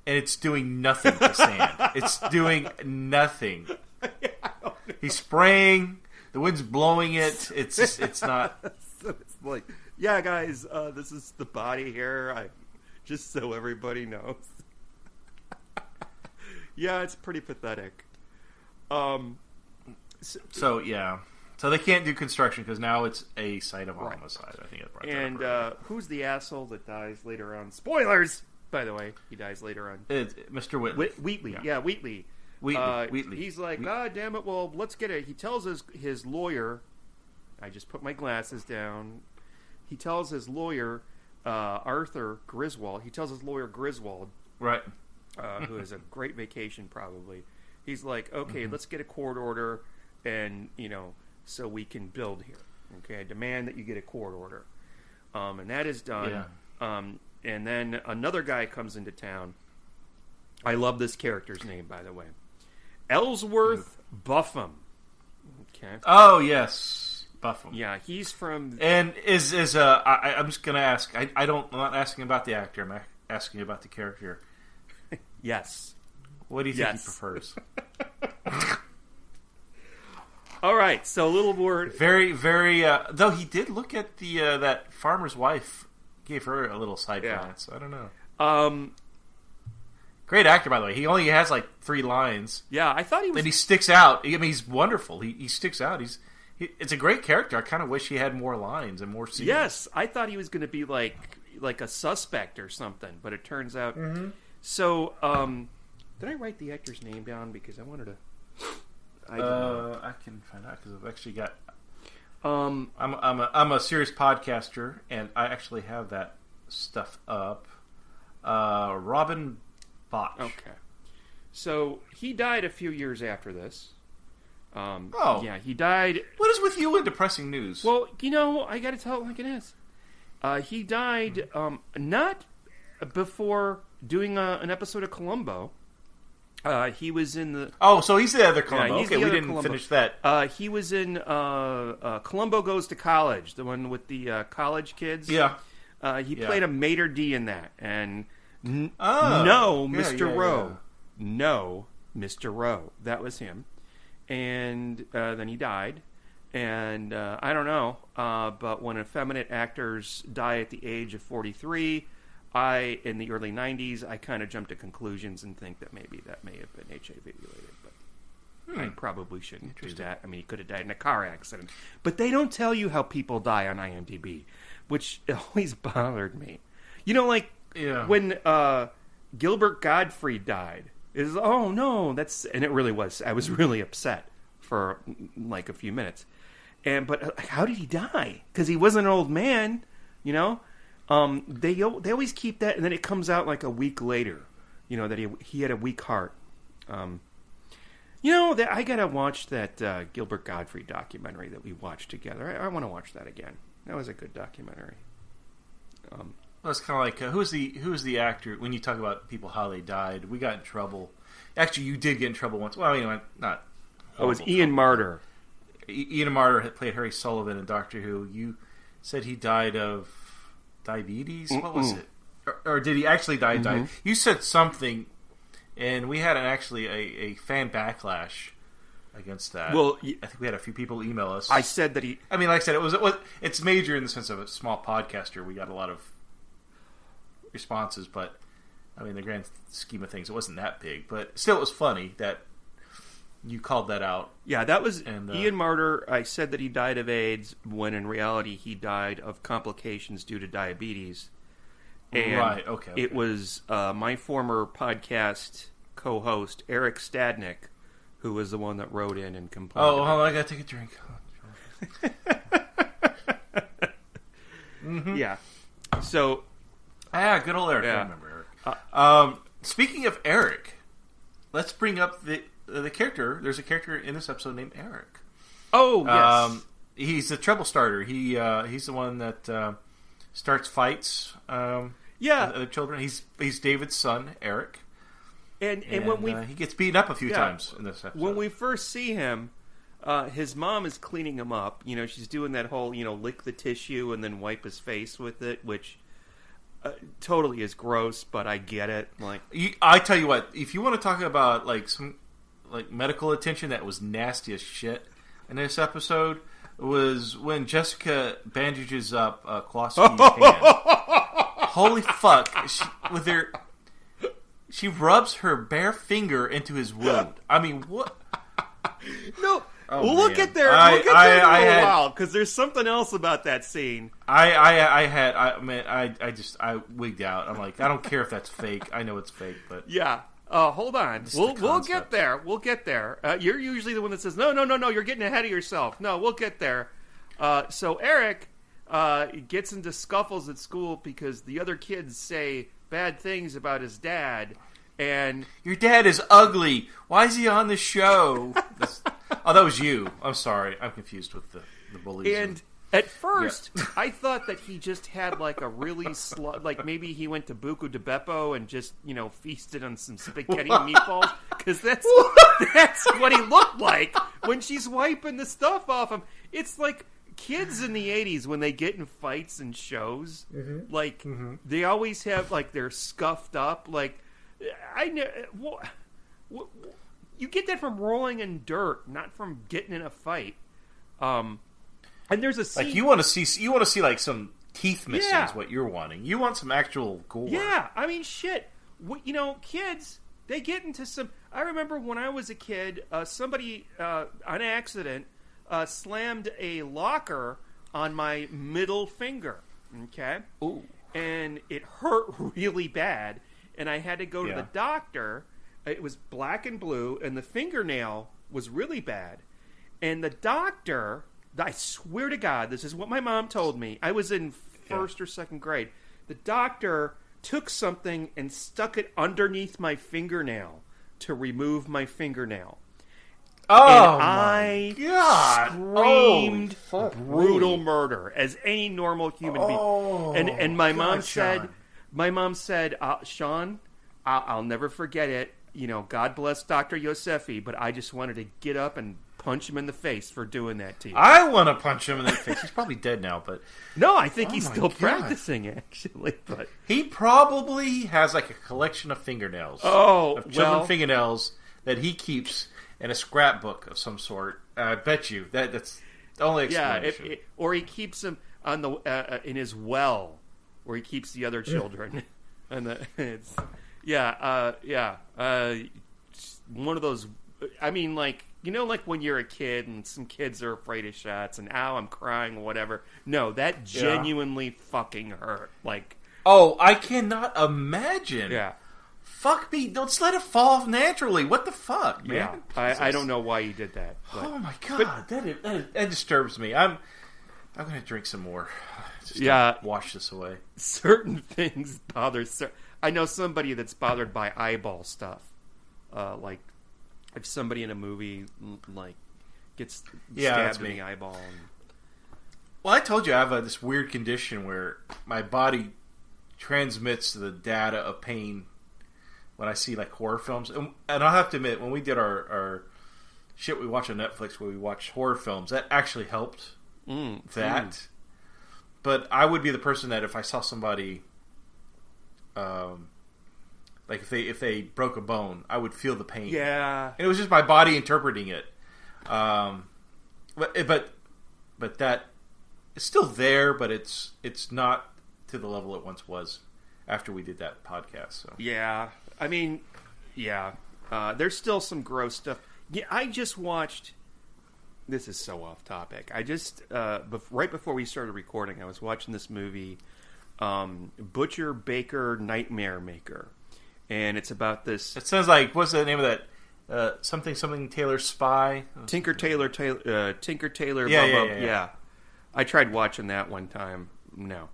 And it's doing nothing to sand. It's doing nothing. He's spraying. The wind's blowing it. It's not. So it's like, yeah, guys, this is the body here. Just so everybody knows. Yeah, it's pretty pathetic. So yeah. So they can't do construction because now it's a site of homicide. I think. And who's the asshole that dies later on? Spoilers. By the way, he dies later on. Mr. Whitley. Wheatley. Yeah, Wheatley. Wheatley. He's like, God damn it, well, let's get it. He tells his lawyer, I just put my glasses down. He tells his lawyer, Arthur Griswold, right, who has a great vacation probably. He's like, okay, let's get a court order and, so we can build here. Okay, I demand that you get a court order. And that is done. Yeah. And then another guy comes into town. I love this character's name, by the way. Ellsworth Buffum. Okay. Oh, yes. Buffum. Yeah, he's from... And I'm just going to ask. I'm not asking about the actor. I'm asking about the character. Yes. What do you think he prefers? All right, so a little more... Very, very... though he did look at the that farmer's wife. Gave her a little side glance. I don't know. Great actor, by the way. He only has like 3 lines. Yeah, I thought he was... And he sticks out. I mean, he's wonderful. He sticks out. It's a great character. I kind of wish he had more lines and more scenes. Yes, I thought he was going to be like a suspect or something, but it turns out... Mm-hmm. So, did I write the actor's name down? Because I wanted to... I can find out because I've actually got... I'm a serious podcaster, and I actually have that stuff up. Robin Botch. Okay. So, he died a few years after this. Yeah, he died... What is with you and depressing news? Well, I got to tell it like it is. He died not before doing an episode of Columbo. He was in the... Oh, so he's the other Columbo. Yeah, okay, we didn't Columbo. Finish that. He was in Columbo Goes to College, the one with the college kids. Yeah. He played a maitre d' in that. And no, Mr. Rowe. Yeah. No, Mr. Rowe. That was him. And then he died. And I don't know, but when effeminate actors die at the age of 43... in the early 90s, I kind of jumped to conclusions and think that maybe that may have been HIV related, but I probably shouldn't do that. I mean, he could have died in a car accident. But they don't tell you how people die on IMDb, which always bothered me. When Gilbert Gottfried died, and it really was. I was really upset for like a few minutes. But how did he die? Because he wasn't an old man, They always keep that, and then it comes out like a week later, that he had a weak heart. That I gotta watch that Gilbert Gottfried documentary that we watched together. I want to watch that again. That was a good documentary. Well, it's kind of like who's the actor when you talk about people how they died? We got in trouble. Actually, you did get in trouble once. Well, I mean, not. Oh, it was Ian Marter. Ian Marter had played Harry Sullivan in Doctor Who. You said he died of diabetes? What was it? Or did he actually die of diabetes? You said something, and we had a fan backlash against that. Well, I think we had a few people email us. I said that he... I mean, like I said, it's major in the sense of a small podcaster. We got a lot of responses, but I mean, the grand scheme of things, it wasn't that big. But still, it was funny that you called that out. Yeah, that was Ian Marter. I said that he died of AIDS when in reality he died of complications due to diabetes. And right, okay. It was my former podcast co-host, Eric Stadnick, who was the one that wrote in and complained. Oh, hold on, I gotta take a drink. Yeah. So... good old Eric. I remember Eric. Speaking of Eric, let's bring up the character. There's a character in this episode named Eric. Oh, yes. He's the trouble starter. He's the one that starts fights. With other children. He's David's son, Eric. And when he gets beaten up a few times in this episode. When we first see him, his mom is cleaning him up. She's doing that whole lick the tissue and then wipe his face with it, which totally is gross. But I get it. I tell you what, if you want to talk about some medical attention that was nasty as shit in this episode, was when Jessica bandages up Kowalski's hand. Holy fuck! She rubs her bare finger into his wound. I mean, what? No, we'll get there. We'll get there in a little while because there's something else about that scene. I wigged out. I'm like, I don't care if that's fake. I know it's fake, but yeah. Hold on. We'll get there. We'll get there. You're usually the one that says, no, you're getting ahead of yourself. No, we'll get there. So Eric gets into scuffles at school because the other kids say bad things about his dad. And your dad is ugly. Why is he on the show? That was you. I'm sorry. I'm confused with the bullies. At first, I thought that he just had like a really like maybe he went to Buco de Beppo and just feasted on some spaghetti and meatballs, because that's what he looked like when she's wiping the stuff off him. It's like kids in the 80s when they get in fights and shows, like they always have like they're scuffed up. Like you get that from rolling in dirt, not from getting in a fight. And there's a scene... Like you want to see like some teeth missing is what you're wanting. You want some actual gore. Yeah, I mean shit. Kids, they get into some. I remember when I was a kid, somebody on accident slammed a locker on my middle finger. Okay, ooh, and it hurt really bad, and I had to go to the doctor. It was black and blue, and the fingernail was really bad, and the doctor. I swear to God, this is what my mom told me. I was in first or second grade. The doctor took something and stuck it underneath my fingernail to remove my fingernail. Oh, and my God. Screamed brutal murder, as any normal human being. And my mom said, Sean, I'll never forget it. God bless Dr. Yosefi, but I just wanted to get up and punch him in the face for doing that to you. I want to punch him in the face. He's probably dead now, but... No, I think he's still practicing, actually. But he probably has like a collection of fingernails. Of children's fingernails that he keeps in a scrapbook of some sort. I bet you. That's the only explanation. Yeah, or he keeps them on the in his well, where he keeps the other children. And one of those... I mean, like... like when you're a kid and some kids are afraid of shots and I'm crying or whatever. No, that genuinely fucking hurt. Like, I cannot imagine. Yeah. Fuck me. Don't let it fall off naturally. What the fuck, man? Yeah. I don't know why you did that. But, oh my God. That disturbs me. I'm going to drink some more. Just to wash this away. Certain things bother... I know somebody that's bothered by eyeball stuff. Like, if somebody in a movie like gets stabbed in the eyeball. Well, I told you I have this weird condition where my body transmits the data of pain when I see like horror films, and I'll have to admit, when we did our shit we watch on Netflix, where we watch horror films, that actually helped. But I would be the person that if I saw somebody, like if they broke a bone, I would feel the pain. Yeah, and it was just my body interpreting it. But that it's still there, but it's not to the level it once was after we did that podcast. So yeah, I mean, there's still some gross stuff. Yeah, I just watched. This is so off topic. I just right before we started recording, I was watching this movie, Butcher Baker Nightmare Maker, and it's about this. It sounds like, what's the name of that? Something Taylor Spy. Tinker Tailor. Yeah. I tried watching that one time. No.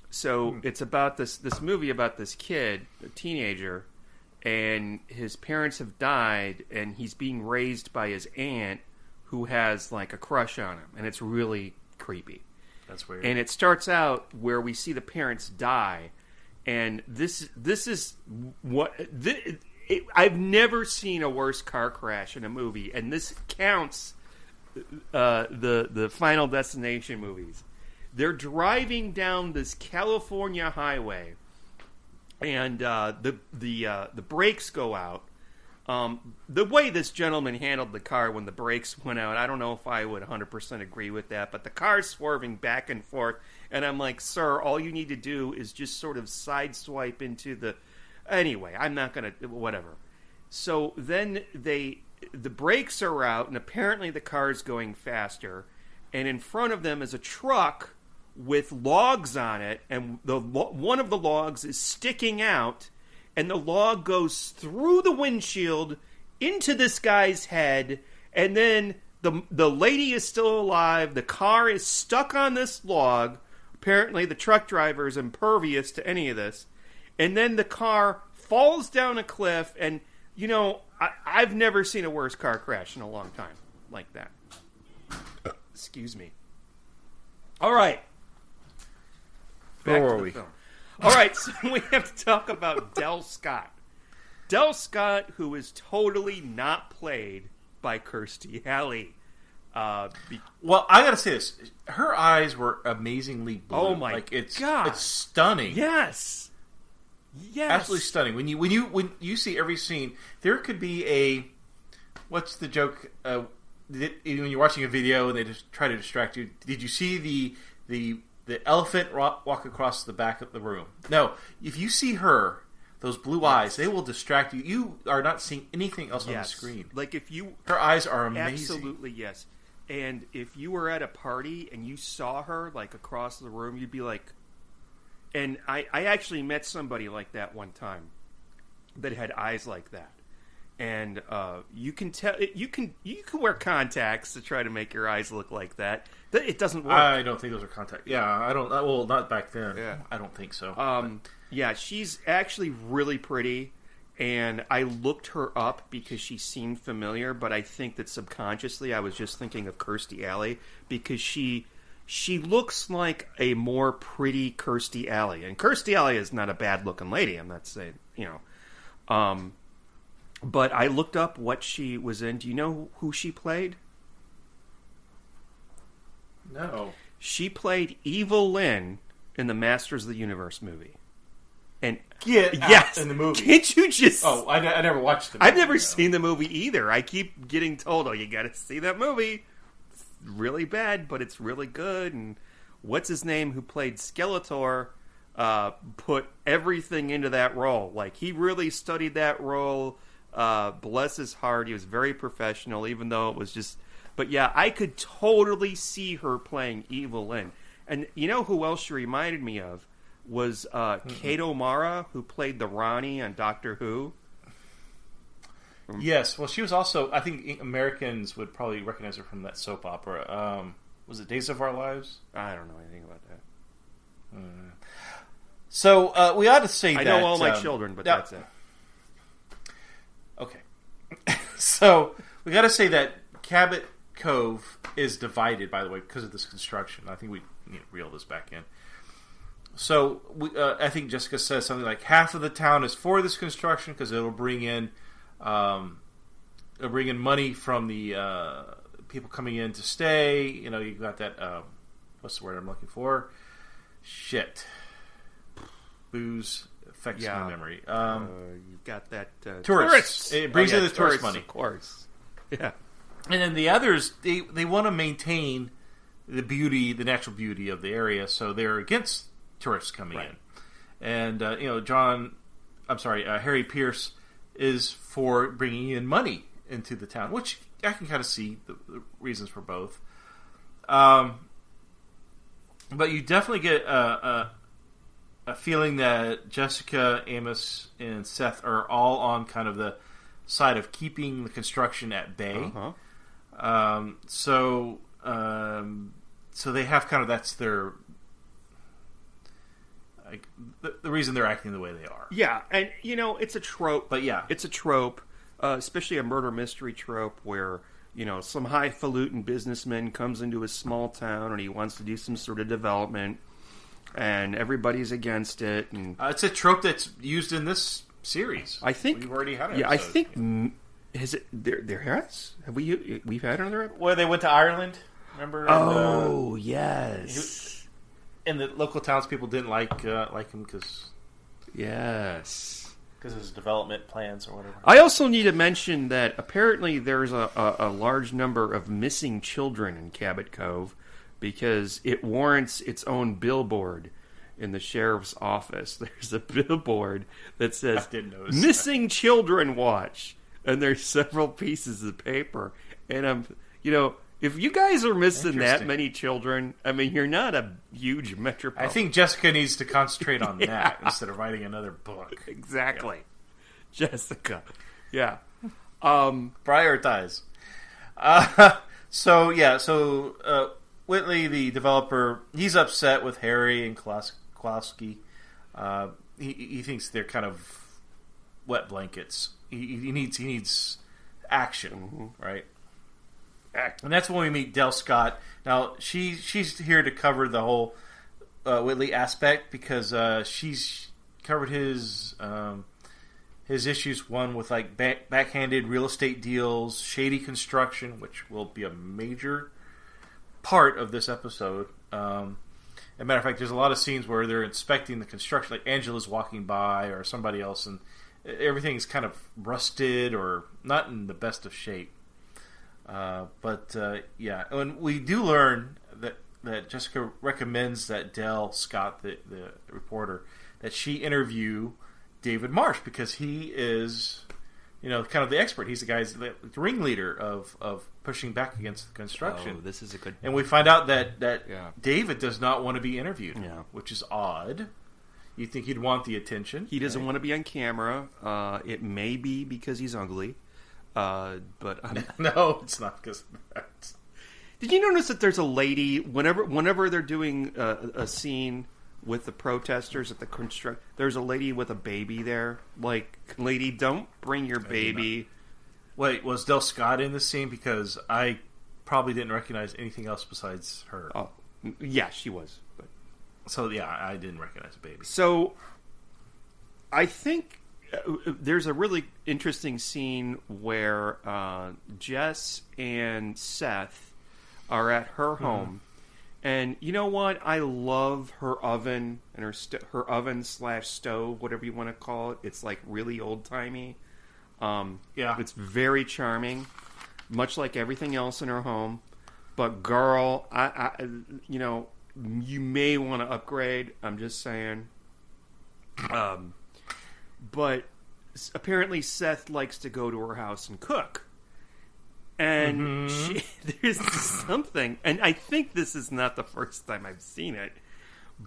So it's about this movie about this kid, a teenager, and his parents have died, and he's being raised by his aunt, who has like a crush on him, and it's really creepy. That's weird. And it starts out where we see the parents die, and this is what I've never seen a worse car crash in a movie, and this counts the Final Destination movies. They're driving down this California highway, and the brakes go out. The way this gentleman handled the car when the brakes went out, I don't know if I would 100% agree with that, but the car's swerving back and forth, and I'm like, sir, all you need to do is just sort of sideswipe into the... Anyway, I'm not going to... Whatever. So then the brakes are out, and apparently the car's going faster, and in front of them is a truck with logs on it, and one of the logs is sticking out, and the log goes through the windshield into this guy's head, and then the lady is still alive. The car is stuck on this log. Apparently the truck driver is impervious to any of this. And then the car falls down a cliff, and, I've never seen a worse car crash in a long time like that. Excuse me. All right. Where were we? Film. All right, so we have to talk about Del Scott. Del Scott, who is totally not played by Kirstie Alley. Well, I gotta say this: her eyes were amazingly blue. Oh my God! It's stunning. Yes, absolutely stunning. When you see every scene, there could be a what's the joke? When you're watching a video and they just try to distract you, did you see the elephant walk across the back of the room? No, if you see her. Those blue eyes, they will distract you. You are not seeing anything else on the screen. Like her eyes are amazing. Absolutely, yes. And if you were at a party and you saw her like across the room, you'd be like. And I actually met somebody like that one time, that had eyes like that. And you can tell you can wear contacts to try to make your eyes look like that. It doesn't work. I don't think those are contacts. Yeah, I don't. Well, not back then. Yeah, I don't think so. Yeah, she's actually really pretty, and I looked her up because she seemed familiar. But I think that subconsciously I was just thinking of Kirstie Alley because she looks like a more pretty Kirstie Alley, and Kirstie Alley is not a bad looking lady. I'm not saying But I looked up what she was in. Do you know who she played? No. She played Evil Lynn in the Masters of the Universe movie. And yes, in the movie. Can't you just? Oh, I never watched the movie. I've never seen the movie either. I keep getting told, "Oh, you got to see that movie. It's really bad, but it's really good." And what's his name who played Skeletor? Put everything into that role. Like he really studied that role. Bless his heart, he was very professional, even though it was just. But yeah, I could totally see her playing Evil Lynn. And you know who else she reminded me of was Kate O'Mara, who played the Ronnie on Doctor Who. Yes, well, she was also. I think Americans would probably recognize her from that soap opera. Was it Days of Our Lives? I don't know anything about that. So we ought to say I that. know all my children, but that's it. Okay. So we got to say that Cabot Cove is divided, by the way, because of this construction. I think we need to reel this back in. So I think Jessica says something like half of the town is for this construction because it'll bring in money from the people coming in to stay. You know, you got that. What's the word I'm looking for? Shit. Booze affects my memory. You've got that tourists. It brings in the tourist money, of course. Yeah. And then the others, they want to maintain the beauty, the natural beauty of the area, so they're against tourists coming in. And Harry Pierce is for bringing in money into the town, which I can kind of see the reasons for both. But you definitely get a feeling that Jessica, Amos, and Seth are all on kind of the side of keeping the construction at bay. So they have kind of that's their the reason they're acting the way they are. Yeah, and it's a trope. But yeah, it's a trope, especially a murder mystery trope where some highfalutin businessman comes into a small town and he wants to do some sort of development. And everybody's against it. And it's a trope that's used in this series. I think we've already had it. Yeah, I think has it. There has. Have we've had another episode? Where they went to Ireland. Remember? Oh, yes. And the local townspeople didn't like him because. Yes. Because of his development plans or whatever. I also need to mention that apparently there's a large number of missing children in Cabot Cove. Because it warrants its own billboard in the sheriff's office. There's a billboard that says "Missing Children Watch," and there's several pieces of paper. And if you guys are missing that many children, I mean, you're not a huge metropolitan. I think Jessica needs to concentrate on that instead of writing another book. Exactly, Jessica. Yeah, prioritize. Whitley, the developer, he's upset with Harry and Klosky. He thinks they're kind of wet blankets. He needs action, right? And that's when we meet Del Scott. Now, she's here to cover the whole Whitley aspect because she's covered his issues, one with like backhanded real estate deals, shady construction, which will be a major part of this episode. As a matter of fact, there's a lot of scenes where they're inspecting the construction, like Angela's walking by or somebody else, and everything's kind of rusted or not in the best of shape. But and we do learn that Jessica recommends that Del Scott, the reporter, that she interview David Marsh because he is, kind of the expert. He's the guy's the ringleader of pushing back against the construction. Oh, this is a good. And we find out that David does not want to be interviewed, which is odd. You think he'd want the attention? He doesn't want to be on camera. It may be because he's ugly, but no, it's not because of that. Did you notice that there's a lady whenever they're doing a scene with the protesters at the construct? There's a lady with a baby there. Like, lady, don't bring your baby. Wait, was Del Scott in this scene? Because I probably didn't recognize anything else besides her. Oh, yeah, she was. But. So, yeah, I didn't recognize the baby. So, I think there's a really interesting scene where Jess and Seth are at her home. And you know what? I love her oven and her oven/stove, whatever you want to call it. It's like really old-timey. It's very charming, much like everything else in her home. But girl, you may want to upgrade. I'm just saying. But apparently Seth likes to go to her house and cook. And there's something, and I think this is not the first time I've seen it,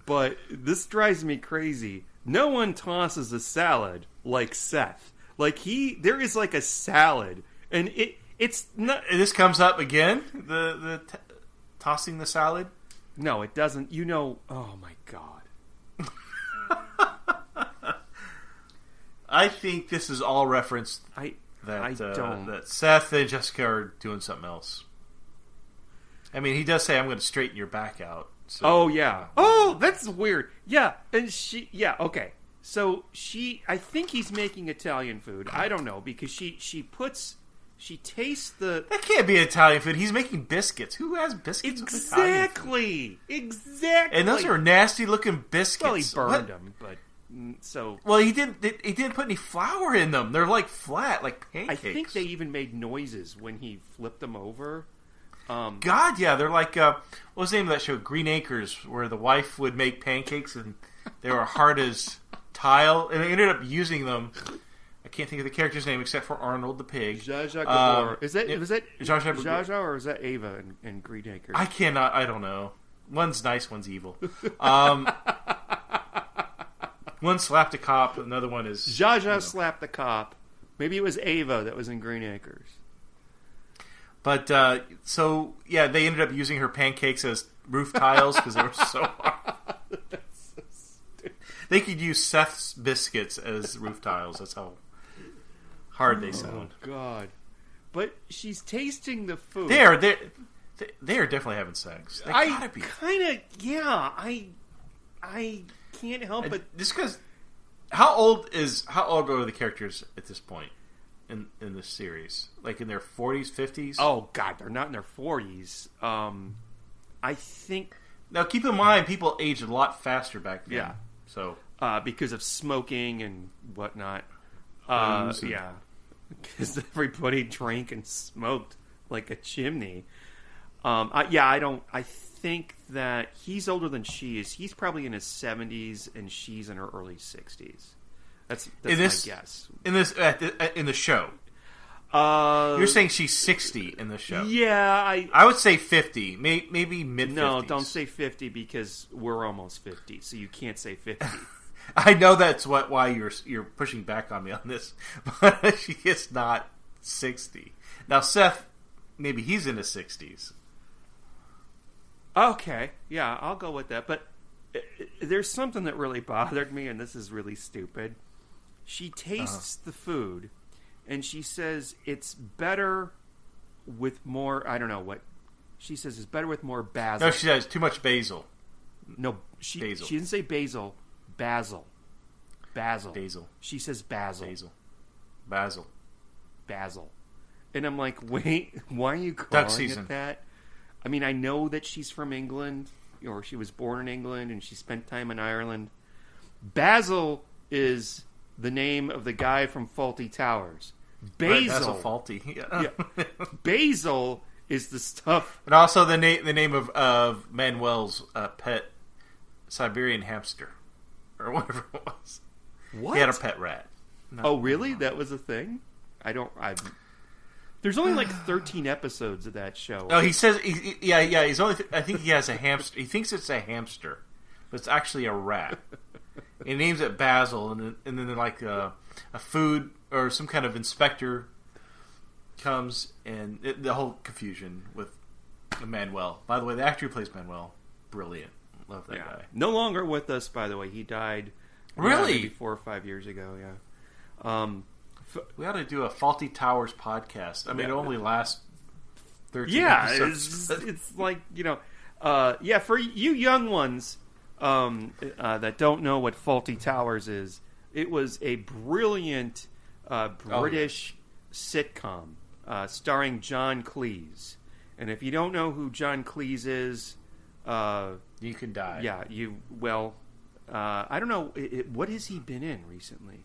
but this drives me crazy. No one tosses a salad like Seth. Like there is like a salad, and it's not. This comes up again. The tossing the salad. No, it doesn't. Oh my god. I think this is all referenced. That Seth and Jessica are doing something else. I mean, he does say, "I'm going to straighten your back out." So, oh yeah. Oh, that's weird. Yeah, and she. Yeah, okay. So I think he's making Italian food. I don't know because she tastes the. That can't be Italian food. He's making biscuits. Who has biscuits? Exactly. And those are nasty looking biscuits. Well, he burned them, but. So he didn't put any flour in them. They're like flat, like pancakes. I think they even made noises when he flipped them over. God, yeah, they're like what was the name of that show? Green Acres, where the wife would make pancakes and they were hard as tile, and they ended up using them. I can't think of the character's name except for Arnold the pig. Zsa Zsa Gabor. Was that Zsa Zsa, or is that Ava in Green Acres? I don't know. One's nice, one's evil. One slapped a cop, another one is... Zsa Zsa slapped the cop. Maybe it was Ava that was in Green Acres. But, they ended up using her pancakes as roof tiles because they were so hard. That's so stupid. They could use Seth's biscuits as roof tiles. That's how hard they sound. Oh, God. But she's tasting the food. They are definitely having sex. They gotta be. I can't help but just because how old are the characters at this point in this series? Like in their 40s, 50s? Oh god, they're not in their 40s. I think now keep in mind people aged a lot faster back then. Yeah. So because of smoking and whatnot. Because everybody drank and smoked like a chimney. I think that he's older than she is. He's probably in his 70s, and she's in her early 60s. That's my guess. In the show, you're saying she's 60 in the show. Yeah, I would say 50, maybe mid 50s. No, don't say 50 because we're almost 50, so you can't say 50. I know that's why you're pushing back on me on this, but she is not 60. Now Seth, maybe he's in his 60s. Okay, yeah, I'll go with that. But there's something that really bothered me, and this is really stupid. She tastes the food, and she says it's better with more. I don't know what she says is better with more basil. No, she says too much basil. No, she Basil. She didn't say basil. Basil. Basil. She says basil. Basil. And I'm like, wait, why are you calling Duck season. it that? I mean, I know that she's from England, or she was born in England, and she spent time in Ireland. Basil is the name of the guy from Fawlty Towers. Basil. Right, Basil Fawlty. Yeah. Basil is the stuff. And also the name of Manuel's pet Siberian hamster, or whatever it was. What? He had a pet rat. Oh, really? That was a thing? There's only like 13 episodes of that show. Oh, he says, he's only. I think he has a hamster. He thinks it's a hamster, but it's actually a rat. He names it Basil, and then like a food or some kind of inspector comes, and the whole confusion with Manuel. By the way, the actor who plays Manuel, brilliant. Love that guy. No longer with us, by the way. He died. Really? Maybe 4 or 5 years ago. Yeah. We ought to do a Fawlty Towers podcast. I mean, it only lasts 13 Yeah, episodes. it's like, for you young ones that don't know what Fawlty Towers is, it was a brilliant British sitcom starring John Cleese. And if you don't know who John Cleese is... you can die. Yeah, I don't know. What has he been in recently?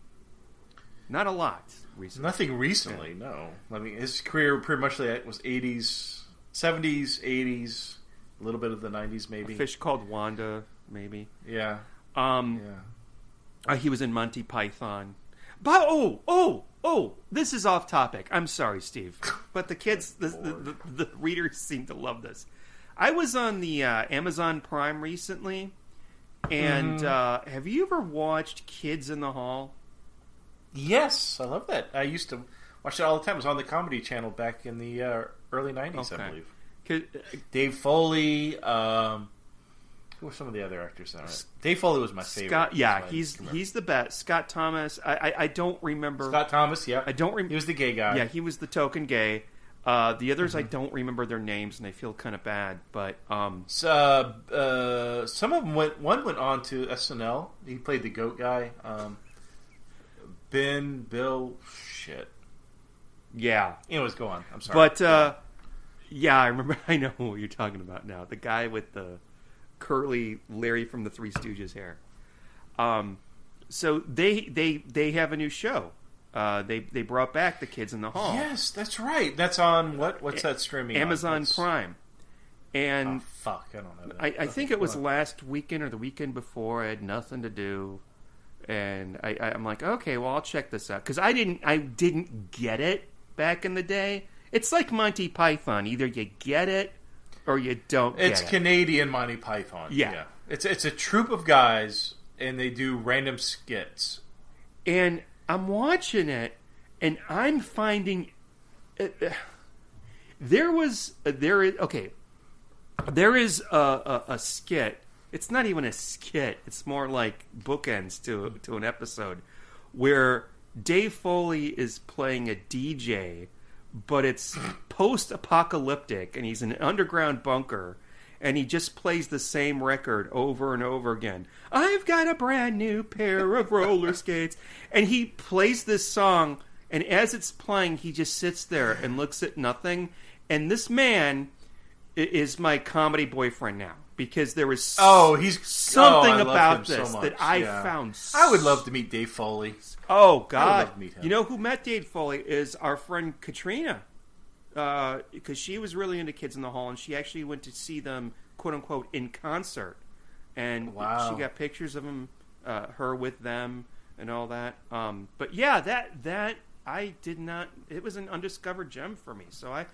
Not a lot recently. Nothing recently, no. I mean, his career pretty much was 80s, 70s, 80s, a little bit of the 90s maybe. A Fish Called Wanda, maybe. Yeah. He was in Monty Python. But, this is off topic. I'm sorry, Steve. But the kids, the readers seem to love this. I was on the Amazon Prime recently, and have you ever watched Kids in the Hall? Yes, I love that. I used to watch it all the time. It was on the Comedy Channel back in the early 90s, I believe. Dave Foley. Who were some of the other actors in it? Dave Foley was my favorite. Scott, he's the best. Scott Thomas. I don't remember. Scott Thomas, yeah. I don't remember. He was the gay guy. Yeah, he was the token gay. The others I don't remember their names, and I feel kind of bad. But some of them went on to SNL. He played the goat guy. Bill, shit. Yeah. Anyways, go on. I'm sorry. But I remember. I know what you're talking about now. The guy with the curly Larry from the Three Stooges hair. So they have a new show. They brought back the Kids in the Hall. Yes, that's right. That's on what's that streaming? Amazon Prime. And fuck, I don't know that. I think it was last weekend or the weekend before. I had nothing to do, and I'm like, okay, well, I'll check this out because I didn't get it back in the day. It's like Monty Python. Either you get it or you don't. It's Canadian Monty Python. Yeah. It's a troupe of guys, and they do random skits. And I'm watching it, and I'm finding there is a skit. It's not even a skit. It's more like bookends to an episode where Dave Foley is playing a DJ, but it's post-apocalyptic, and he's in an underground bunker, and he just plays the same record over and over again. I've got a brand new pair of roller skates. And he plays this song, and as it's playing, he just sits there and looks at nothing. And this man is my comedy boyfriend now. Because there was something about this that I found. I would love to meet Dave Foley. Oh, God. I would love to meet him. You know who met Dave Foley is our friend Katrina. Because she was really into Kids in the Hall, and she actually went to see them, quote-unquote, in concert. And she got pictures of him, her with them, and all that. But yeah, that I did not. It was an undiscovered gem for me. So I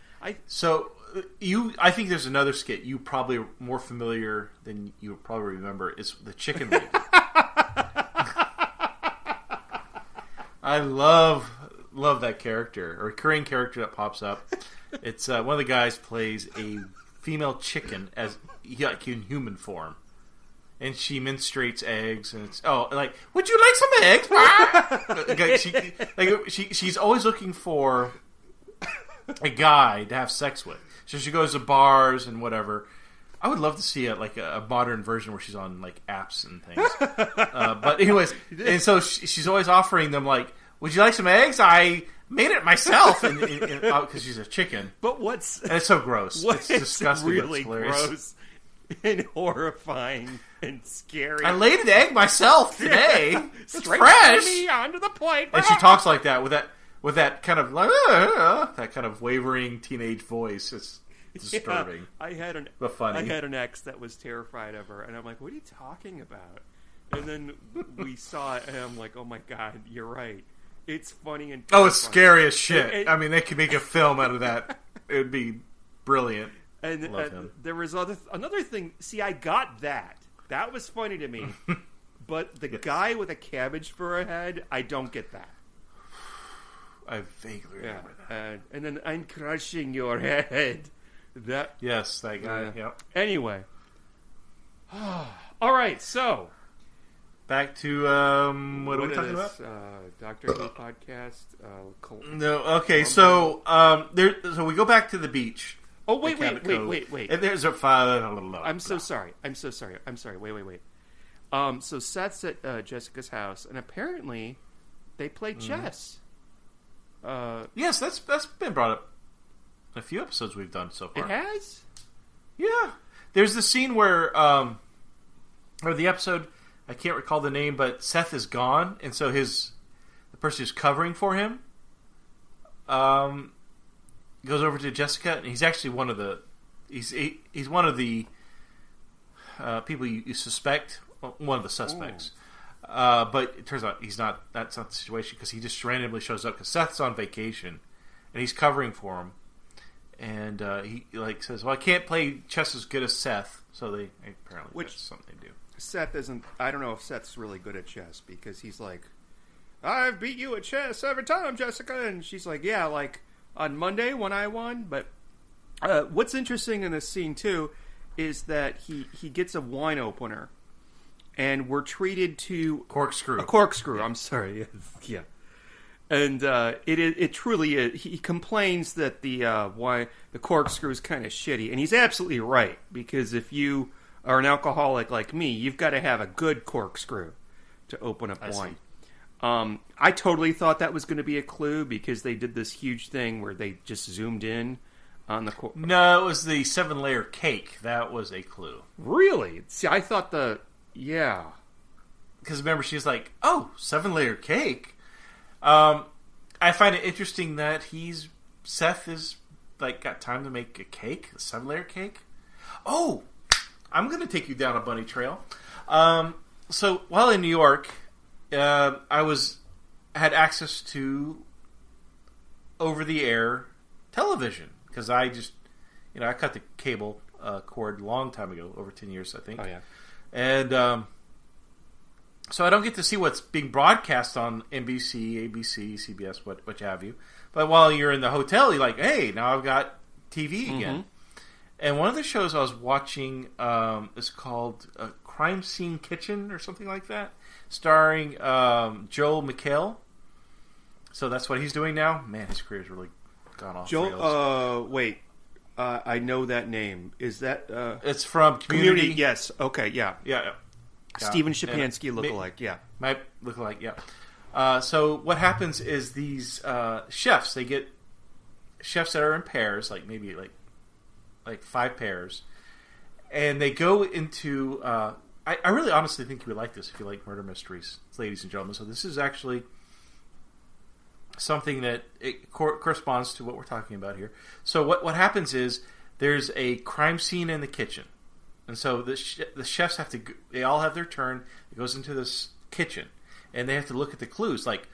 think there's another skit you probably are more familiar than you probably remember. It's the Chicken Lady. I love that character, a recurring character that pops up. It's one of the guys plays a female chicken in human form. And she menstruates eggs, and it's like, would you like some eggs? She's always looking for a guy to have sex with. So she goes to bars and whatever. I would love to see a modern version where she's on like apps and things. But anyways, and so she's always offering them like, "Would you like some eggs? I made it myself," because she's a chicken. But and it's so gross. It's disgusting. Really but it's hilarious. gross and horrifying and scary. I laid an egg myself today. It's Straight fresh. Me onto the plate. And she talks like that with that kind of like that kind of wavering teenage voice. It's disturbing. Yeah, but funny. I had an ex that was terrified of her, and I'm like, "What are you talking about?" And then we saw it, and I'm like, "Oh my god, you're right. It's funny and terrifying." Oh, it's scary as shit. I mean, they could make a film out of that. It would be brilliant. And there was another thing. See, I got that. That was funny to me. But the guy with a cabbage for a head, I don't get that. I vaguely remember that. And then I'm crushing your head. That guy. Yep. Anyway. All right, so back to what are we talking about? Doctor Who podcast. No, okay. So so we go back to the beach. Oh wait. And there's a I'm so sorry. Wait. So Seth's at Jessica's house, and apparently they play chess. Yes, that's been brought up in a few episodes we've done so far. It has? Yeah. There's the scene where, or the episode, I can't recall the name, but Seth is gone, and so the person who's covering for him, goes over to Jessica, and he's actually one of the, he's one of the people you suspect, one of the suspects. But it turns out that's not the situation, because he just randomly shows up, because Seth's on vacation, and he's covering for him. And he says, "Well, I can't play chess as good as Seth." So they apparently that's something they do. Seth isn't. I don't know if Seth's really good at chess, because he's like, "I've beat you at chess every time, Jessica," and she's like, "Yeah, like on Monday when I won." But what's interesting in this scene too is that he gets a wine opener, and we're treated to corkscrew. A corkscrew. I'm sorry. Yeah. And it truly is. He complains that the corkscrew is kind of shitty, and he's absolutely right, because if you are an alcoholic like me, you've got to have a good corkscrew to open up wine. I totally thought that was going to be a clue, because they did this huge thing where they just zoomed in on the corkscrew. No, it was the 7-layer cake. That was a clue. Really? See, I thought yeah. Because remember, she's like, "Oh, 7-layer cake." I find it interesting that Seth is like got time to make a cake, a 7-layer cake. Oh, I'm going to take you down a bunny trail. So while in New York, I had access to over-the-air television, because I just, I cut the cable cord a long time ago, over 10 years, I think. Oh yeah, and so I don't get to see what's being broadcast on NBC, ABC, CBS, what have you. But while you're in the hotel, you're like, "Hey, now I've got TV again." And one of the shows I was watching is called Crime Scene Kitchen or something like that, starring Joel McHale. So that's what he's doing now. Man, his career's really gone off rails. Wait. I know that name. Is that... it's from Community. Yes. Okay, yeah. Yeah. Steven Shapansky lookalike, yeah. Might look like, yeah. So what happens is these chefs, they get chefs that are in pairs, like maybe like 5 pairs, and they go into... I really honestly think you would like this if you like murder mysteries, ladies and gentlemen. So this is actually something that it corresponds to what we're talking about here. So what happens is there's a crime scene in the kitchen. And so the chefs have to... They all have their turn. It goes into this kitchen. And they have to look at the clues. Like,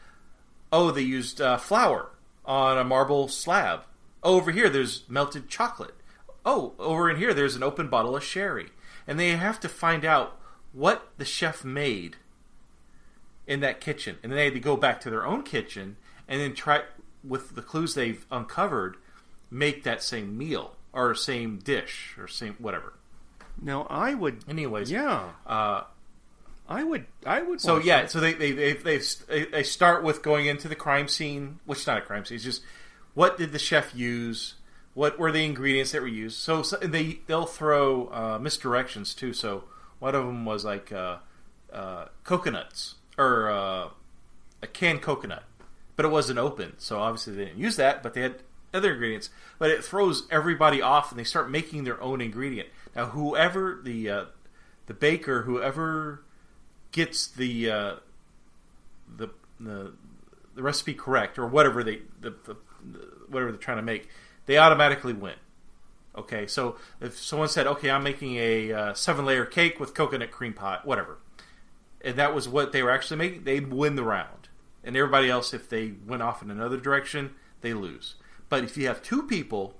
oh, they used flour on a marble slab. Oh, over here there's melted chocolate. Oh, over in here there's an open bottle of sherry. And they have to find out what the chef made in that kitchen. And then they had to go back to their own kitchen and then try, with the clues they've uncovered, make that same meal or same dish or same whatever. Now I would, anyways, yeah. I would. So yeah, so they start with going into the crime scene, which is not a crime scene. It's just what did the chef use? What were the ingredients that were used? So they'll throw misdirections too. So one of them was like coconuts or a canned coconut, but it wasn't open. So obviously they didn't use that, but they had other ingredients. But it throws everybody off, and they start making their own ingredient. Now, whoever the baker, whoever gets the recipe correct, or whatever whatever they're trying to make, they automatically win. Okay, so if someone said, "Okay, I'm making a 7-layer cake with coconut cream pie," whatever, and that was what they were actually making, they'd win the round. And everybody else, if they went off in another direction, they lose. But if you have 2 people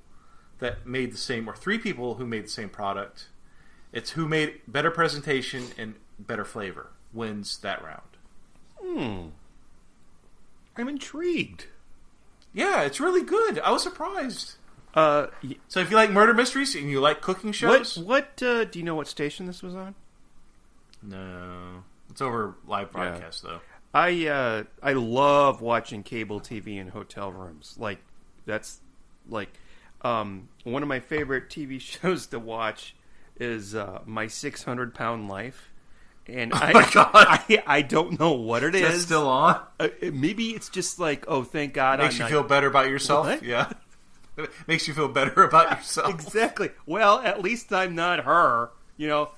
that made the same, or 3 people who made the same product, it's who made better presentation and better flavor wins that round. I'm intrigued. Yeah, it's really good. I was surprised. So if you like murder mysteries and you like cooking shows... do you know what station this was on? No. It's over live broadcast, though. I love watching cable TV in hotel rooms. Like, that's, like, one of my favorite TV shows to watch is My 600-Pound Life. And my God. I don't know what it is. Is that still on? Maybe it's just like, oh, thank God. Makes you feel better about yourself? What? Yeah. It makes you feel better about yourself. Exactly. Well, at least I'm not her, you know.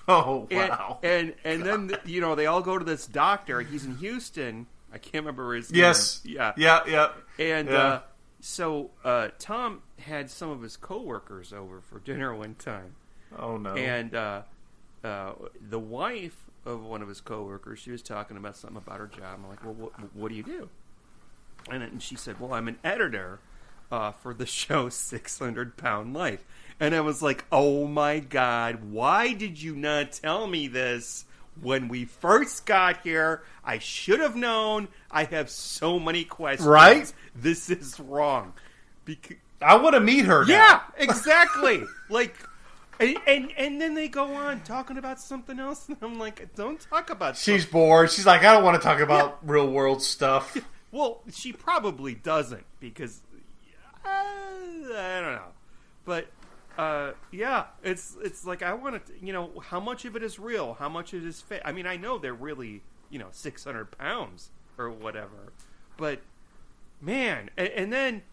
Oh, wow. And then, you know, they all go to this doctor. He's in Houston. I can't remember his name. Yes. Yeah. Yeah. And so Tom had some of his coworkers over for dinner one time. Oh, no. And the wife of one of his coworkers, she was talking about something about her job. I'm like, well, what do you do? And she said, well, I'm an editor for the show 600-Pound Life. And I was like, oh my God, why did you not tell me this when we first got here? I should have known. I have so many questions. Right? This is wrong. I want to meet her now. Yeah, exactly. Like, and then they go on talking about something else, and I'm like, don't talk about She's bored. She's like, I don't want to talk about real world stuff. Well, she probably doesn't, because I don't know. But yeah, it's like, I want to, you know, how much of it is real? How much of it is fake? I mean, I know they're really, you know, 600 pounds or whatever. But, man, and then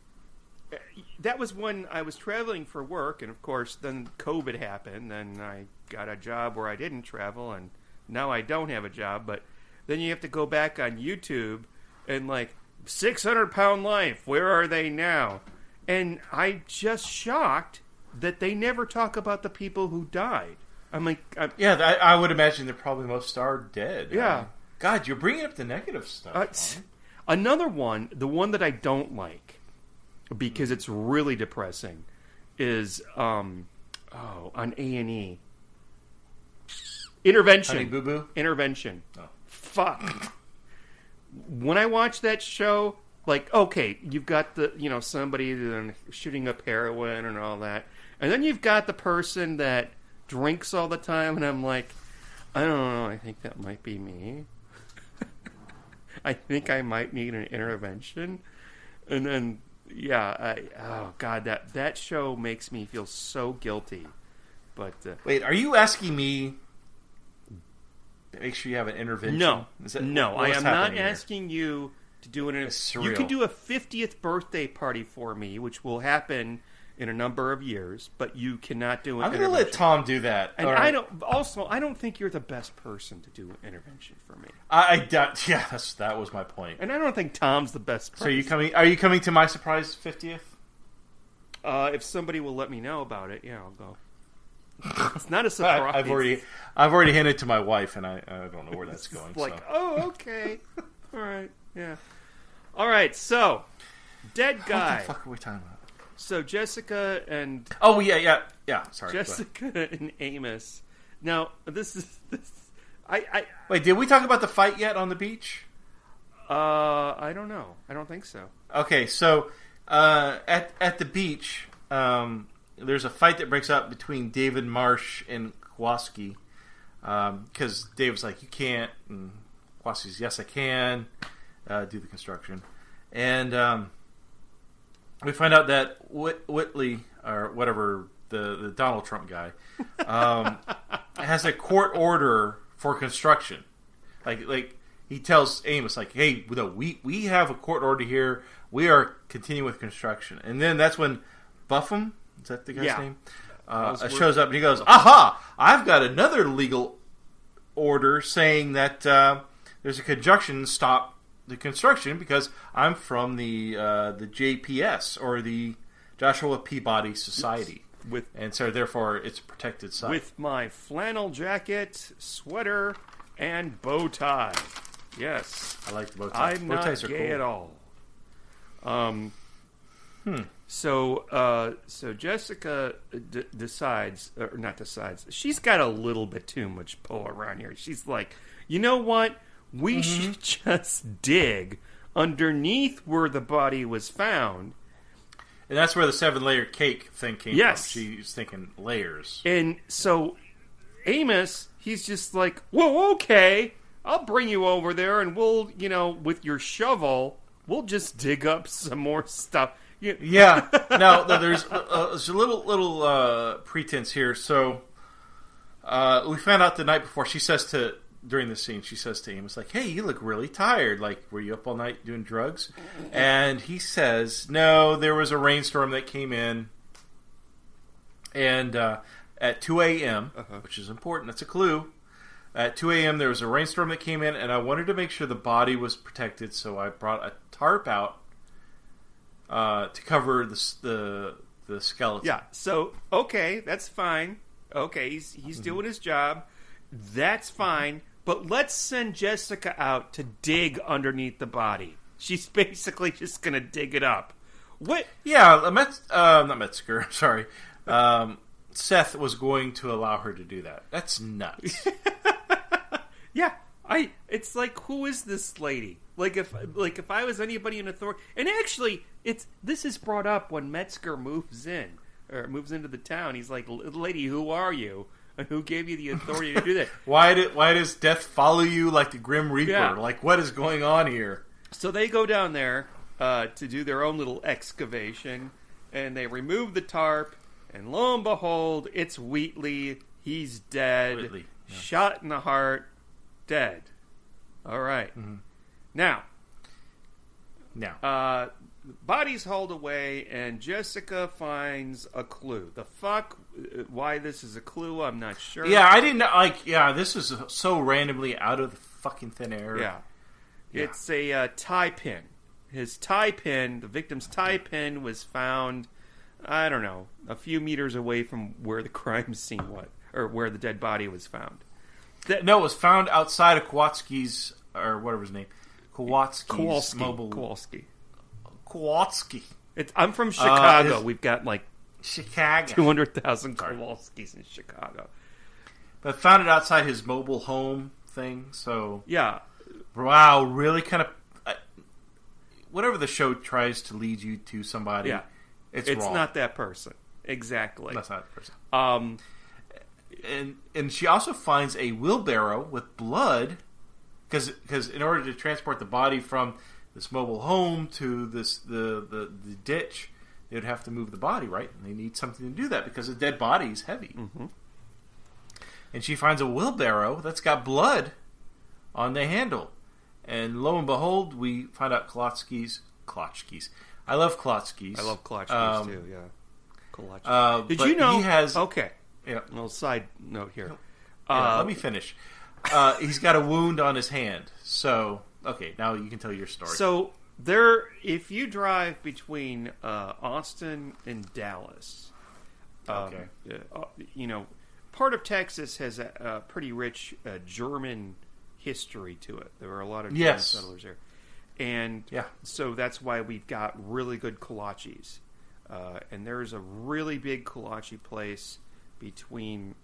that was when I was traveling for work, and of course, then COVID happened, and I got a job where I didn't travel, and now I don't have a job. But then you have to go back on YouTube and, like, 600-Pound Life, where are they now? And I'm just shocked that they never talk about the people who died. I'm like... I would imagine that probably most are dead. Yeah. God, you're bringing up the negative stuff. Another one, the one that I don't like, because it's really depressing, is on A&E. Intervention. Honey Boo Boo? Intervention. Oh. Fuck. When I watch that show, like, okay, you've got the, you know, somebody shooting up heroin and all that, and then you've got the person that drinks all the time, and I'm like, I don't know, I think that might be me. I think I might need an intervention. And then, yeah, oh God, that show makes me feel so guilty. But wait, are you asking me to make sure you have an intervention? No, I am not asking you to do an intervention. You could do a 50th birthday party for me, which will happen in a number of years, but you cannot do an intervention. I'm going to let Tom do that. And right. I don't think you're the best person to do an intervention for me. That was my point. And I don't think Tom's the best person. So are you coming to my surprise 50th? If somebody will let me know about it, yeah, I'll go. It's not a surprise. I've already hinted to my wife, and I don't know where that's going. Like, oh, okay. All right, yeah. All right, so, dead guy. What the fuck are we talking about? So Jessica and... Oh, yeah. Sorry. Jessica and Amos. Now, this. Wait, did we talk about the fight yet on the beach? I don't know. I don't think so. Okay, so at the beach, there's a fight that breaks out between David Marsh and Kowalski. Because David's like, you can't, and Kowalski's, yes, I can do the construction. And... we find out that Whitley, or whatever, the Donald Trump guy, has a court order for construction. Like he tells Amos, like, hey, no, we have a court order here. We are continuing with construction. And then that's when Buffum, is that the guy's name? Shows up and he goes, aha, I've got another legal order saying that there's a conjunction stop the construction because I'm from the JPS, or the Joshua Peabody Society. And so therefore it's a protected site. With my flannel jacket, sweater, and bow tie. Yes. I like the bow tie. I'm not gay at all. So Jessica she's got a little bit too much pull around here. She's like, you know what? We should just dig underneath where the body was found. And that's where the 7-layer cake thing came from. She's thinking layers. And so Amos, he's just like, whoa, okay, I'll bring you over there and we'll, with your shovel, we'll just dig up some more stuff. Yeah. Now, there's a little pretense here. So we found out the night before, during the scene, she says to Amos, like, hey, you look really tired. Like, were you up all night doing drugs? And he says, no, there was a rainstorm that came in. And at 2 a.m., which is important, that's a clue. At 2 a.m., there was a rainstorm that came in, and I wanted to make sure the body was protected, so I brought a tarp out to cover the skeleton. Yeah, so, okay, that's fine. Okay, he's doing his job. That's fine. But let's send Jessica out to dig underneath the body. She's basically just going to dig it up. What? Yeah, not Metzger, I'm sorry. Seth was going to allow her to do that. That's nuts. Yeah, it's like, who is this lady? Like if I was anybody in authority, and actually, this is brought up when Metzger moves into the town. He's like, lady, who are you? And who gave you the authority to do that? Why does death follow you like the Grim Reaper? Yeah. Like, what is going on here? So they go down there to do their own little excavation, and they remove the tarp, and lo and behold, it's Wheatley. He's dead. Shot in the heart. Dead. All right. Mm-hmm. Now, body's hauled away, and Jessica finds a clue. The fuck, why this is a clue, I'm not sure. Yeah, I didn't know. This is so randomly out of the fucking thin air. Yeah. It's a tie pin. The victim's tie pin was found, I don't know, a few meters away from where the crime scene was, or where the dead body was found. It was found outside of Kowalski's, or whatever his name, Kowalski's mobile. Kowalski. I'm from Chicago. We've got Chicago 200,000 Kowalskis in Chicago. But found it outside his mobile home thing. So yeah, wow, really kind of whatever the show tries to lead you to somebody. Yeah, it's wrong. Not that person. Exactly. That's not the person. And she also finds a wheelbarrow with blood, because in order to transport the body from this mobile home to the ditch, they would have to move the body, right? And they need something to do that because a dead body is heavy. Mm-hmm. And she finds a wheelbarrow that's got blood on the handle. And lo and behold, we find out Klotskis. I love Klotskis. I love Klotskis too, yeah. Did you know? He has... Okay. Yeah. A little side note here. Let me finish. He's got a wound on his hand. So, okay, now you can tell your story. So, if you drive between Austin and Dallas, part of Texas has a pretty rich German history to it. There were a lot of German settlers there. And so that's why we've got really good kolaches. And there's a really big kolache place between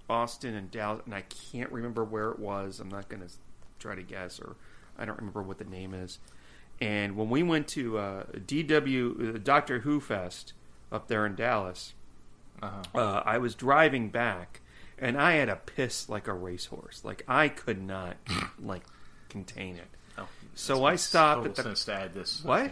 Austin and Dallas, and I can't remember where it was. I'm not going to try to guess, or I don't remember what the name is. And when we went to Doctor Who Fest up there in Dallas, I was driving back, and I had to piss like a racehorse. Like, I could not contain it. Oh, so I stopped at the... to add this. What?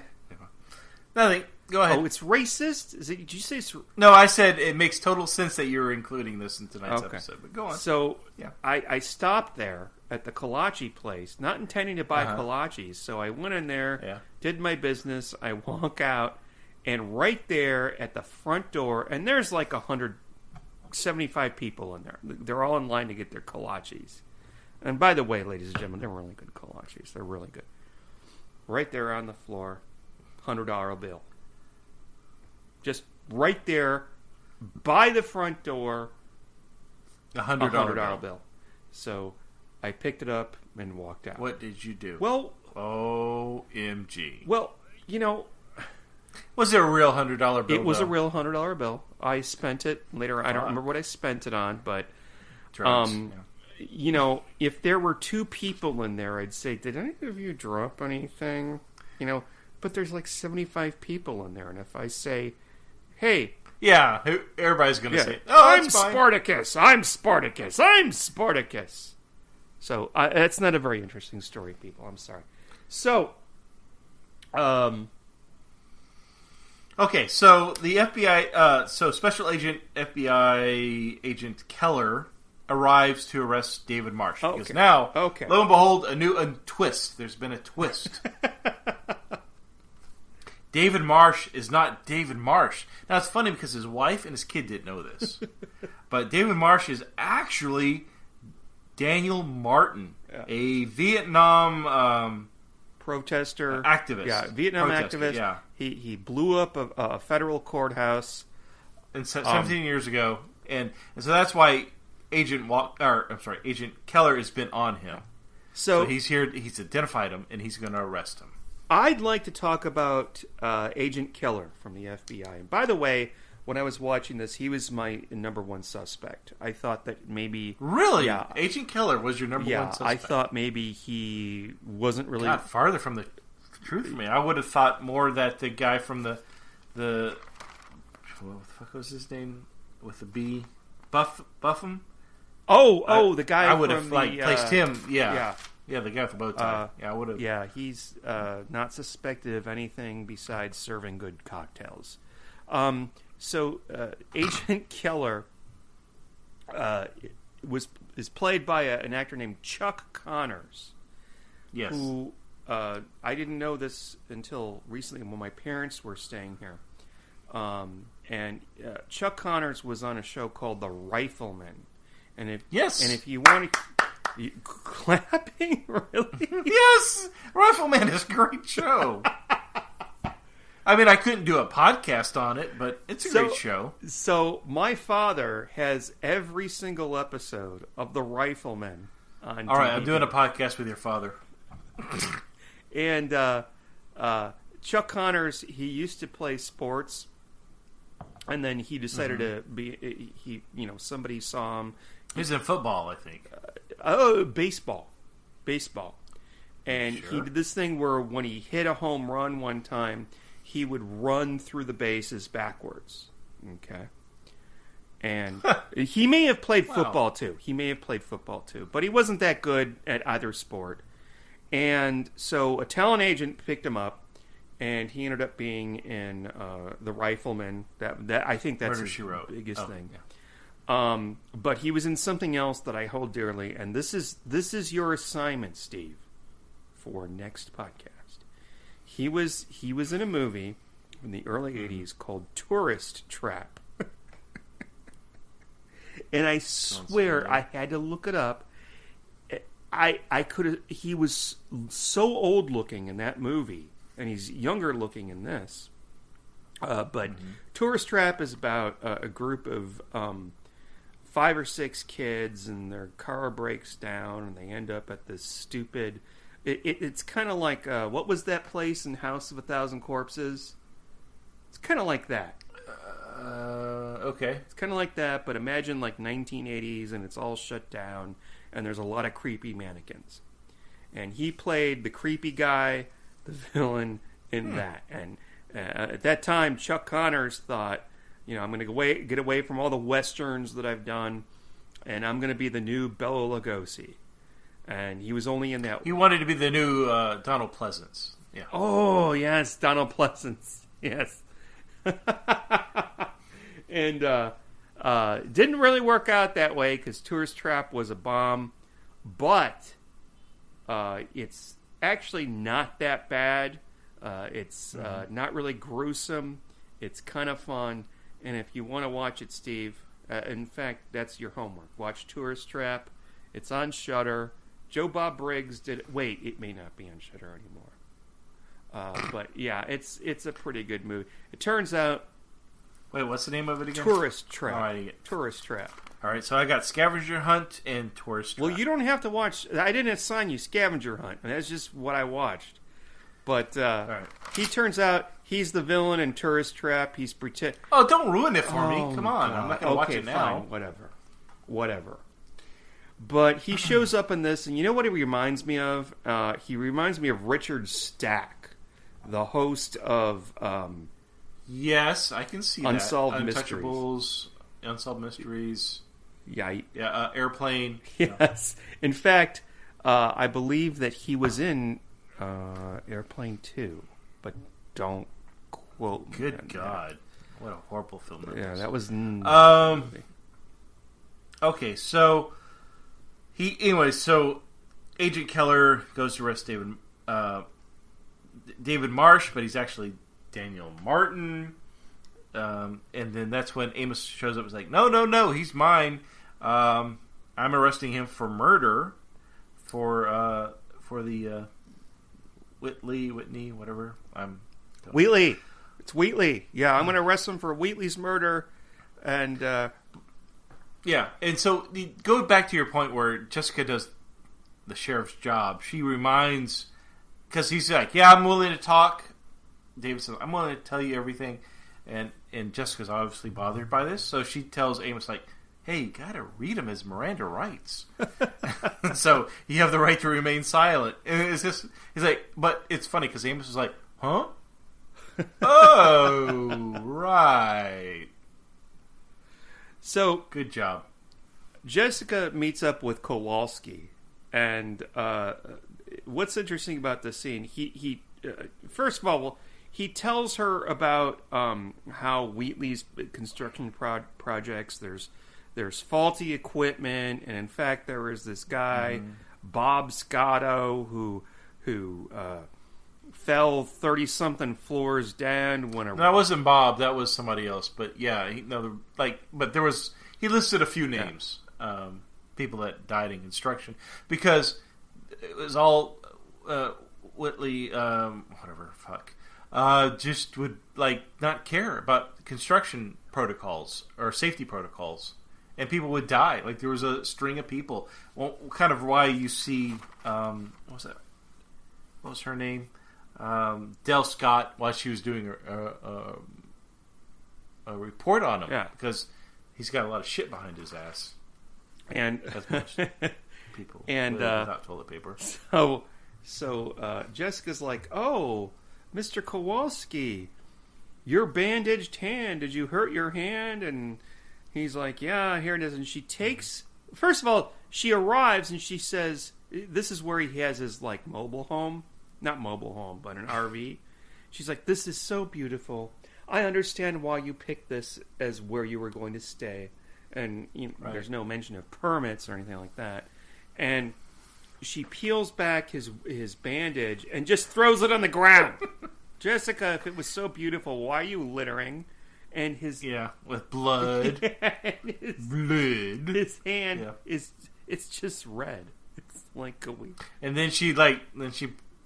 Nothing. Go ahead. Oh, it's racist? Did you say it's... No, I said it makes total sense that you're including this in tonight's episode. But go on. So, I stopped there at the kolache place, not intending to buy kolaches. So I went in there, did my business, I walk out, and right there at the front door, and there's like 175 people in there. They're all in line to get their kolaches. And by the way, ladies and gentlemen, they're really good kolaches. They're really good. Right there on the floor, $100 bill. Just right there by the front door, $100 bill. So I picked it up and walked out. What did you do? Well, OMG. Well, you know, was it a real $100 bill? It was a real $100 bill. I spent it later. I don't remember what I spent it on, but drugs. You know, if there were two people in there, I'd say, did any of you drop anything? You know, but there's like 75 people in there, and if I say, hey, everybody's going to say, "Oh, I'm Spartacus. I'm Spartacus. I'm Spartacus." So that's not a very interesting story, people. I'm sorry. So, okay, so the FBI, Special Agent FBI Agent Keller arrives to arrest David Marsh. Because now, lo and behold, a twist. There's been a twist. David Marsh is not David Marsh. Now, it's funny because his wife and his kid didn't know this. But David Marsh is actually Daniel Martin, a Vietnam protester. Activist. Yeah, Vietnam activist. Yeah. He blew up a federal courthouse. And 17 years ago. And so that's why Agent Keller has been on him. So he's here. He's identified him, and he's going to arrest him. I'd like to talk about Agent Keller from the FBI. And by the way, when I was watching this, he was my number one suspect. I thought that maybe... Really? Yeah. Agent Keller was your number one suspect? Yeah, I thought maybe he wasn't really... God, farther from the truth for me. I would have thought more that the guy from the what the fuck was his name? With the B? Buffum? The guy I would have from placed him, Yeah, the guy with the bow tie. I would have. Yeah, he's not suspected of anything besides serving good cocktails. So Agent Keller is played by an actor named Chuck Connors. Yes. Who I didn't know this until recently when my parents were staying here. And Chuck Connors was on a show called The Rifleman. And if you want to... clapping? Really? Yes! Rifleman is a great show. I mean, I couldn't do a podcast on it, but it's a great show. So, my father has every single episode of The Rifleman on All right, DVD. I'm doing a podcast with your father. And Chuck Connors, he used to play sports, and then he decided to be... somebody saw him... He's in football, I think. Baseball. And he did this thing where when he hit a home run one time, he would run through the bases backwards. Okay. And he may have played football too. But he wasn't that good at either sport. And so a talent agent picked him up, and he ended up being in The Rifleman. That I think that's his biggest thing. Yeah. But he was in something else that I hold dearly, and this is your assignment, Steve, for next podcast. He was in a movie in the early 80s called Tourist Trap. And I swear I had to look it up. He was so old looking in that movie, and he's younger looking in this. But Tourist Trap is about a group of 5 or 6 kids, and their car breaks down, and they end up at this stupid... It's kind of like... what was that place in House of a Thousand Corpses? It's kind of like that. Okay. It's kind of like that, but imagine like 1980s, and it's all shut down, and there's a lot of creepy mannequins. And he played the creepy guy, the villain, in that. And at that time, Chuck Connors thought... I'm going to get away from all the westerns that I've done, and I'm going to be the new Bela Lugosi. And he was only in that... He wanted to be the new Donald Pleasance. Yeah. Oh, yes, Donald Pleasance. Yes. And didn't really work out that way because Tourist Trap was a bomb. But it's actually not that bad. It's not really gruesome. It's kind of fun. And if you want to watch it, Steve, in fact, that's your homework. Watch Tourist Trap. It's on Shudder. Joe Bob Briggs did it. Wait, it may not be on Shudder anymore. But yeah, it's a pretty good movie. It turns out. Wait, what's the name of it again? Tourist Trap. All right. Tourist Trap. All right, so I got Scavenger Hunt and Tourist Trap. Well, you don't have to watch. I didn't assign you Scavenger Hunt. That's just what I watched. But right. He turns out he's the villain in Tourist Trap. He's pretend. Oh, don't ruin it for me. Come on. God. I'm not going to watch it now. Fine. Whatever. But he shows up in this, and you know what he reminds me of? He reminds me of Richard Stack, the host of yes, I can see Unsolved that. Mysteries. Untouchables, Unsolved Mysteries. Yeah. Airplane. Yes. In fact, I believe that he was in Airplane 2, but don't quote me. Good God. What a horrible film that was. That was... Okay, so... So Agent Keller goes to arrest David Marsh, but he's actually Daniel Martin. And then that's when Amos shows up and is like, no, he's mine. I'm arresting him for murder for the Whitney, whatever. Wheatley. It's Wheatley. Yeah, I'm going to arrest him for Wheatley's murder. And yeah, and so go back to your point where Jessica does the sheriff's job. She reminds, because he's like, yeah, I'm willing to talk. David says, I'm willing to tell you everything. And Jessica's obviously bothered by this, so she tells Amos, like, hey, you gotta read him as Miranda rights. So you have the right to remain silent. And it's just, he's like, but it's funny because Amos was like, huh? Oh, right. So good job. Jessica meets up with Kowalski, and what's interesting about this scene? He first of all, he tells her about how Wheatley's construction projects there's faulty equipment, and in fact there is this guy Bob Scotto who fell 30-something floors down when a... That wasn't Bob. That was somebody else. But yeah, but there was... He listed a few names, people that died in construction, because it was all Whitley, just would not care about construction protocols or safety protocols, and people would die. Like there was a string of people. Well, kind of why you see what was that? What was her name? Del Scott, while she was doing a report on him, because he's got a lot of shit behind his ass, and as most people and without toilet paper. So Jessica's like, "Oh, Mr. Kowalski, your bandaged hand. Did you hurt your hand?" And he's like, "Yeah, here it is." And she takes. First of all, she arrives and she says, "This is where he has his mobile home." Not mobile home, but an RV. She's like, this is so beautiful. I understand why you picked this as where you were going to stay. And there's no mention of permits or anything like that. And she peels back his bandage and just throws it on the ground. Jessica, if it was so beautiful, why are you littering? And his... Yeah, with blood. Blood. His hand it's just red. It's like gooey. And then she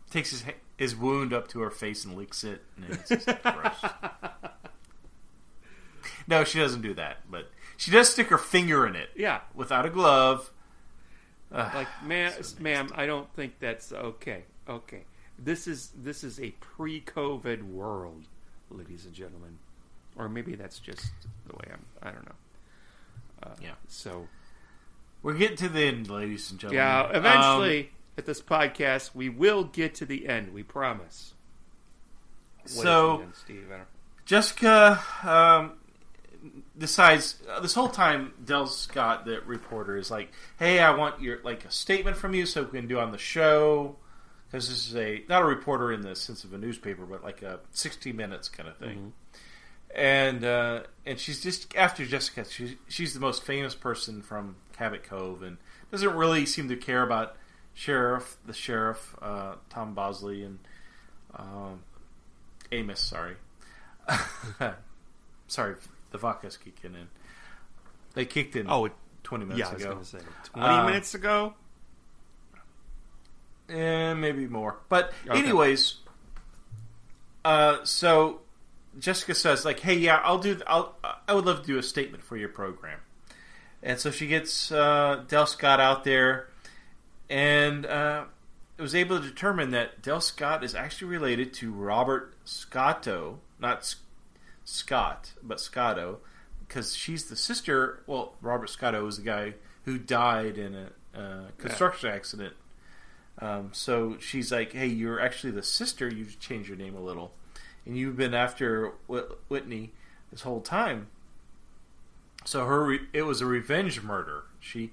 takes his wound up to her face and licks it, and it's just gross. No, she doesn't do that, but she does stick her finger in it. Yeah, without a glove. Ma'am, I don't think that's okay. Okay, this is a pre-COVID world, ladies and gentlemen, or maybe that's just the way I don't know. Yeah. So we're getting to the end, ladies and gentlemen. Yeah, eventually. At this podcast, we will get to the end. We promise. So, end, Steve? Jessica decides this whole time. Del Scott, the reporter, is like, "Hey, I want a statement from you, so we can do on the show." Because this is not a reporter in the sense of a newspaper, but like a 60 Minutes kind of thing. and she's just after Jessica. She's the most famous person from Cabot Cove, and doesn't really seem to care about the sheriff, Tom Bosley, and Amos. Sorry, the vodka's kicking in. They kicked in. 20 minutes ago. I was going to say 20 minutes ago. Maybe more. But okay. Anyways, so Jessica says, like, "Hey, yeah, I would love to do a statement for your program." And so she gets Del Scott out there, and was able to determine that Del Scott is actually related to Robert Scotto, not Scott, but Scotto, because she's the sister. Well, Robert Scotto was the guy who died in a construction accident. So she's like, "Hey, you're actually the sister. You changed your name a little, and you've been after Whitney this whole time." So it was a revenge murder. She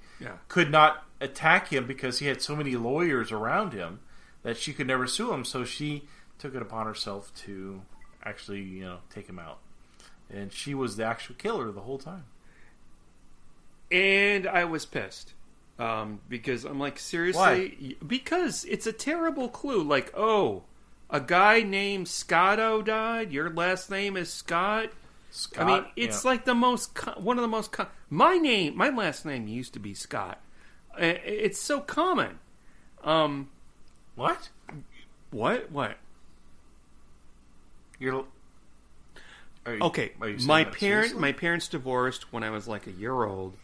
could not attack him because he had so many lawyers around him that she could never sue him. So she took it upon herself to actually, take him out. And she was the actual killer the whole time. And I was pissed. Because I'm like, seriously? Why? Because it's a terrible clue. Like, oh, a guy named Scotto died? Your last name is Scott? Scott, I mean, it's like one of the most... my last name used to be Scott. It's so common. What? What? Okay. My parents divorced when I was like a year old,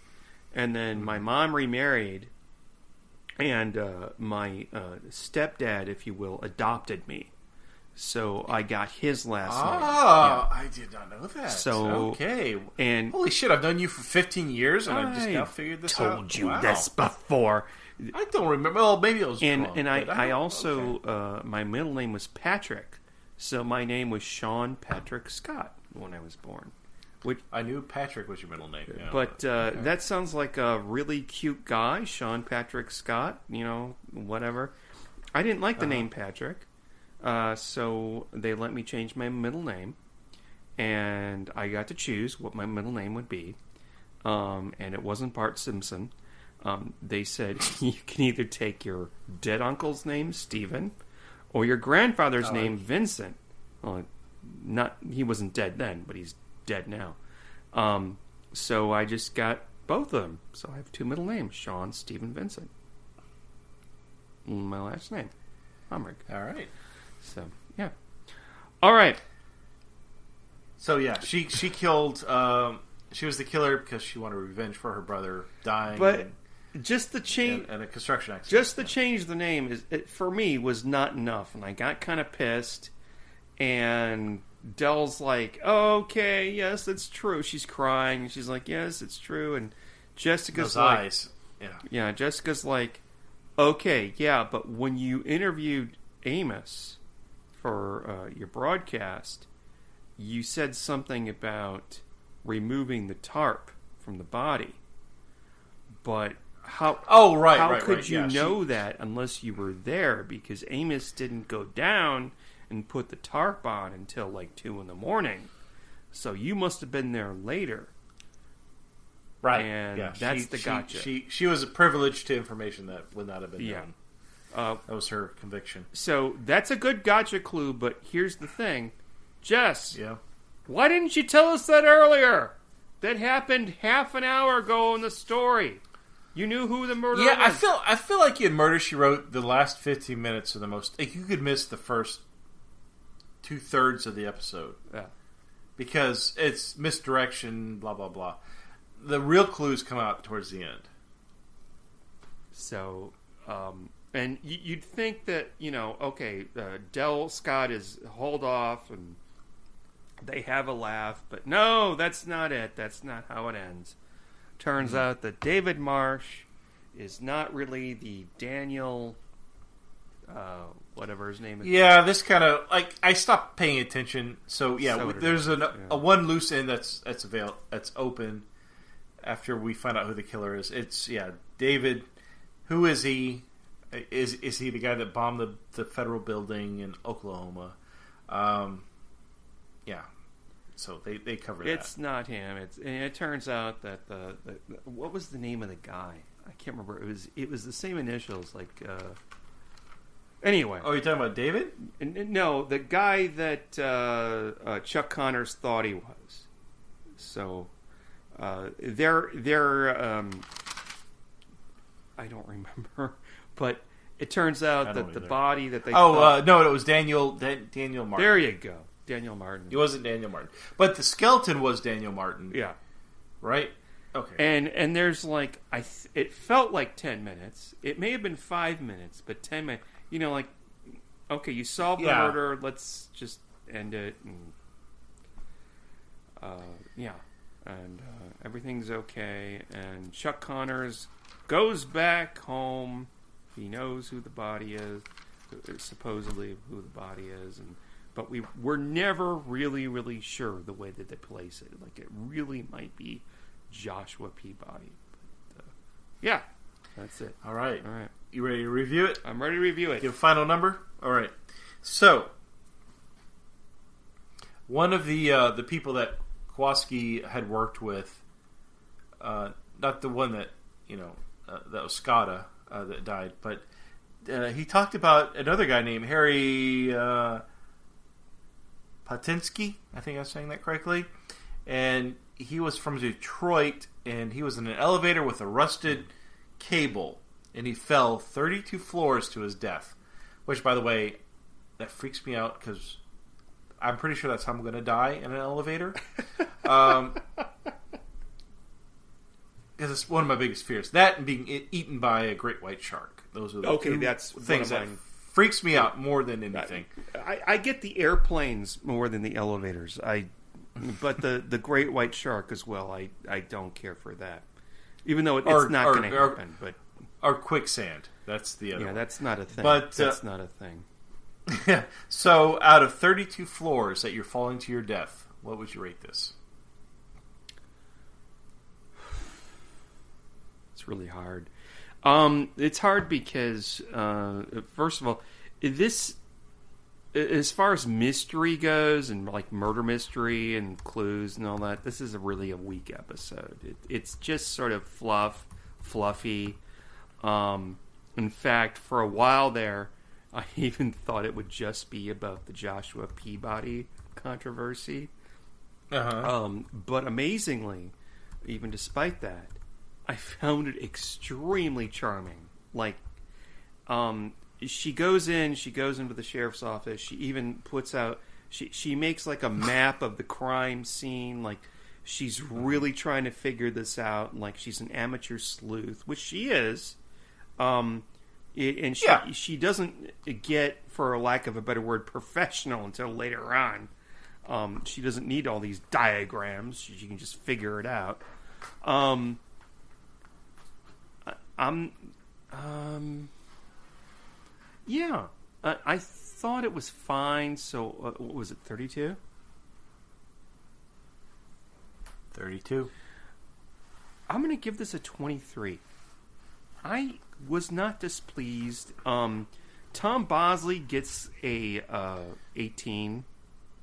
and then my mom remarried, and my stepdad, if you will, adopted me. So I got his last name. Oh, I did not know that. So okay, and holy shit! I've known you for 15 years, and I just now figured this out. Told you this before. I don't remember. Well, maybe I was drunk. And I also okay. My middle name was Patrick, so my name was Sean Patrick Scott when I was born. Which I knew Patrick was your middle name. Yeah, but that sounds like a really cute guy, Sean Patrick Scott. Whatever. I didn't like the name Patrick. So they let me change my middle name, and I got to choose what my middle name would be. And it wasn't Bart Simpson. They said you can either take your dead uncle's name, Stephen, or your grandfather's name, Vincent. Well, he wasn't dead then, but he's dead now. So I just got both of them. So I have two middle names, Sean, Stephen, Vincent. My last name, Hamrick. All right. So, yeah. All right. So, yeah, she killed... she was the killer because she wanted revenge for her brother dying. But just the change... And a construction accident. Just the change the name, for me, was not enough. And I got kind of pissed. And Dell's like, oh, okay, yes, it's true. She's crying. She's like, yes, it's true. And Jessica's Those like... eyes. Yeah, Jessica's like, okay, yeah, but when you interviewed Amos... for your broadcast, you said something about removing the tarp from the body. But how could you know that unless you were there? Because Amos didn't go down and put the tarp on until like 2 a.m. So you must have been there later. Right. And that's the gotcha. She was privileged to information that would not have been known. That was her conviction. So that's a good gotcha clue, but here's the thing. Jess, yeah, why didn't you tell us that earlier? That happened half an hour ago in the story. You knew who the murderer was. I feel like in Murder, She Wrote, the last 15 minutes are the most... Like, you could miss the first 2/3 of the episode. Yeah. Because it's misdirection, blah, blah, blah. The real clues come out towards the end. So... and you'd think that, Del Scott is hauled off and they have a laugh, but no, that's not it. That's not how it ends. Turns out that David Marsh is not really the Daniel, whatever his name is. Yeah, this kind of, like, I stopped paying attention. So, there's a one loose end that's open after we find out who the killer is. It's, David. Who is he? Is he the guy that bombed the federal building in Oklahoma? So they cover It's that. not him. It turns out that the what was the name of the guy? I can't remember. It was the same initials. Like anyway. Oh, you're talking about David? No, the guy that Chuck Connors thought he was. So they're I don't remember, but it turns out that the body that they thought, no, it was Daniel Martin. There you go. Daniel Martin. It wasn't Daniel Martin, but the skeleton was Daniel Martin. Yeah, right. Okay. And there's like it felt like 10 minutes. It may have been 5 minutes, but 10 minutes. You know, like okay, you solved the murder. Let's just end it. And everything's okay. And Chuck Connors goes back home. He knows who the body is, supposedly who the body is, but we're never really sure the way that they place it. Like it really might be Joshua Peabody. But, yeah, that's it. All right. All right. You ready to review it? I'm ready to review it. Give a final number? All right. So, one of the people that Kowalski had worked with, not the one that, that was Scotta that died, but he talked about another guy named Harry Patinsky. I think I'm saying that correctly. And he was from Detroit, and he was in an elevator with a rusted cable, and he fell 32 floors to his death. Which, by the way, that freaks me out because I'm pretty sure that's how I'm going to die in an elevator. Because it's one of my biggest fears. That and being eaten by a great white shark. Those are the two that's things that freaks me out more than anything. I get the airplanes more than the elevators. But the great white shark as well. I don't care for that, even though it's not going to happen. But or quicksand. That's the other. Yeah, one. That's not a thing. But that's not a thing. So, out of 32 floors that you're falling to your death, what would you rate this? It's really hard. It's hard because, first of all, this, as far as mystery goes, and like murder mystery and clues and all that, this is really a weak episode. It's just sort of fluffy. In fact, for a while there, I even thought it would just be about the Joshua Peabody controversy. But amazingly, even despite that, I found it extremely charming. Like, she goes into the sheriff's office. She even puts out, she makes like a map of the crime scene. Like, she's really trying to figure this out. Like, she's an amateur sleuth, which she is. And she doesn't get, for lack of a better word, professional until later on. She doesn't need all these diagrams. She can just figure it out. I thought it was fine. So, what was it, 32? 32. I'm going to give this a 23. I was not displeased. Tom Bosley gets a 18.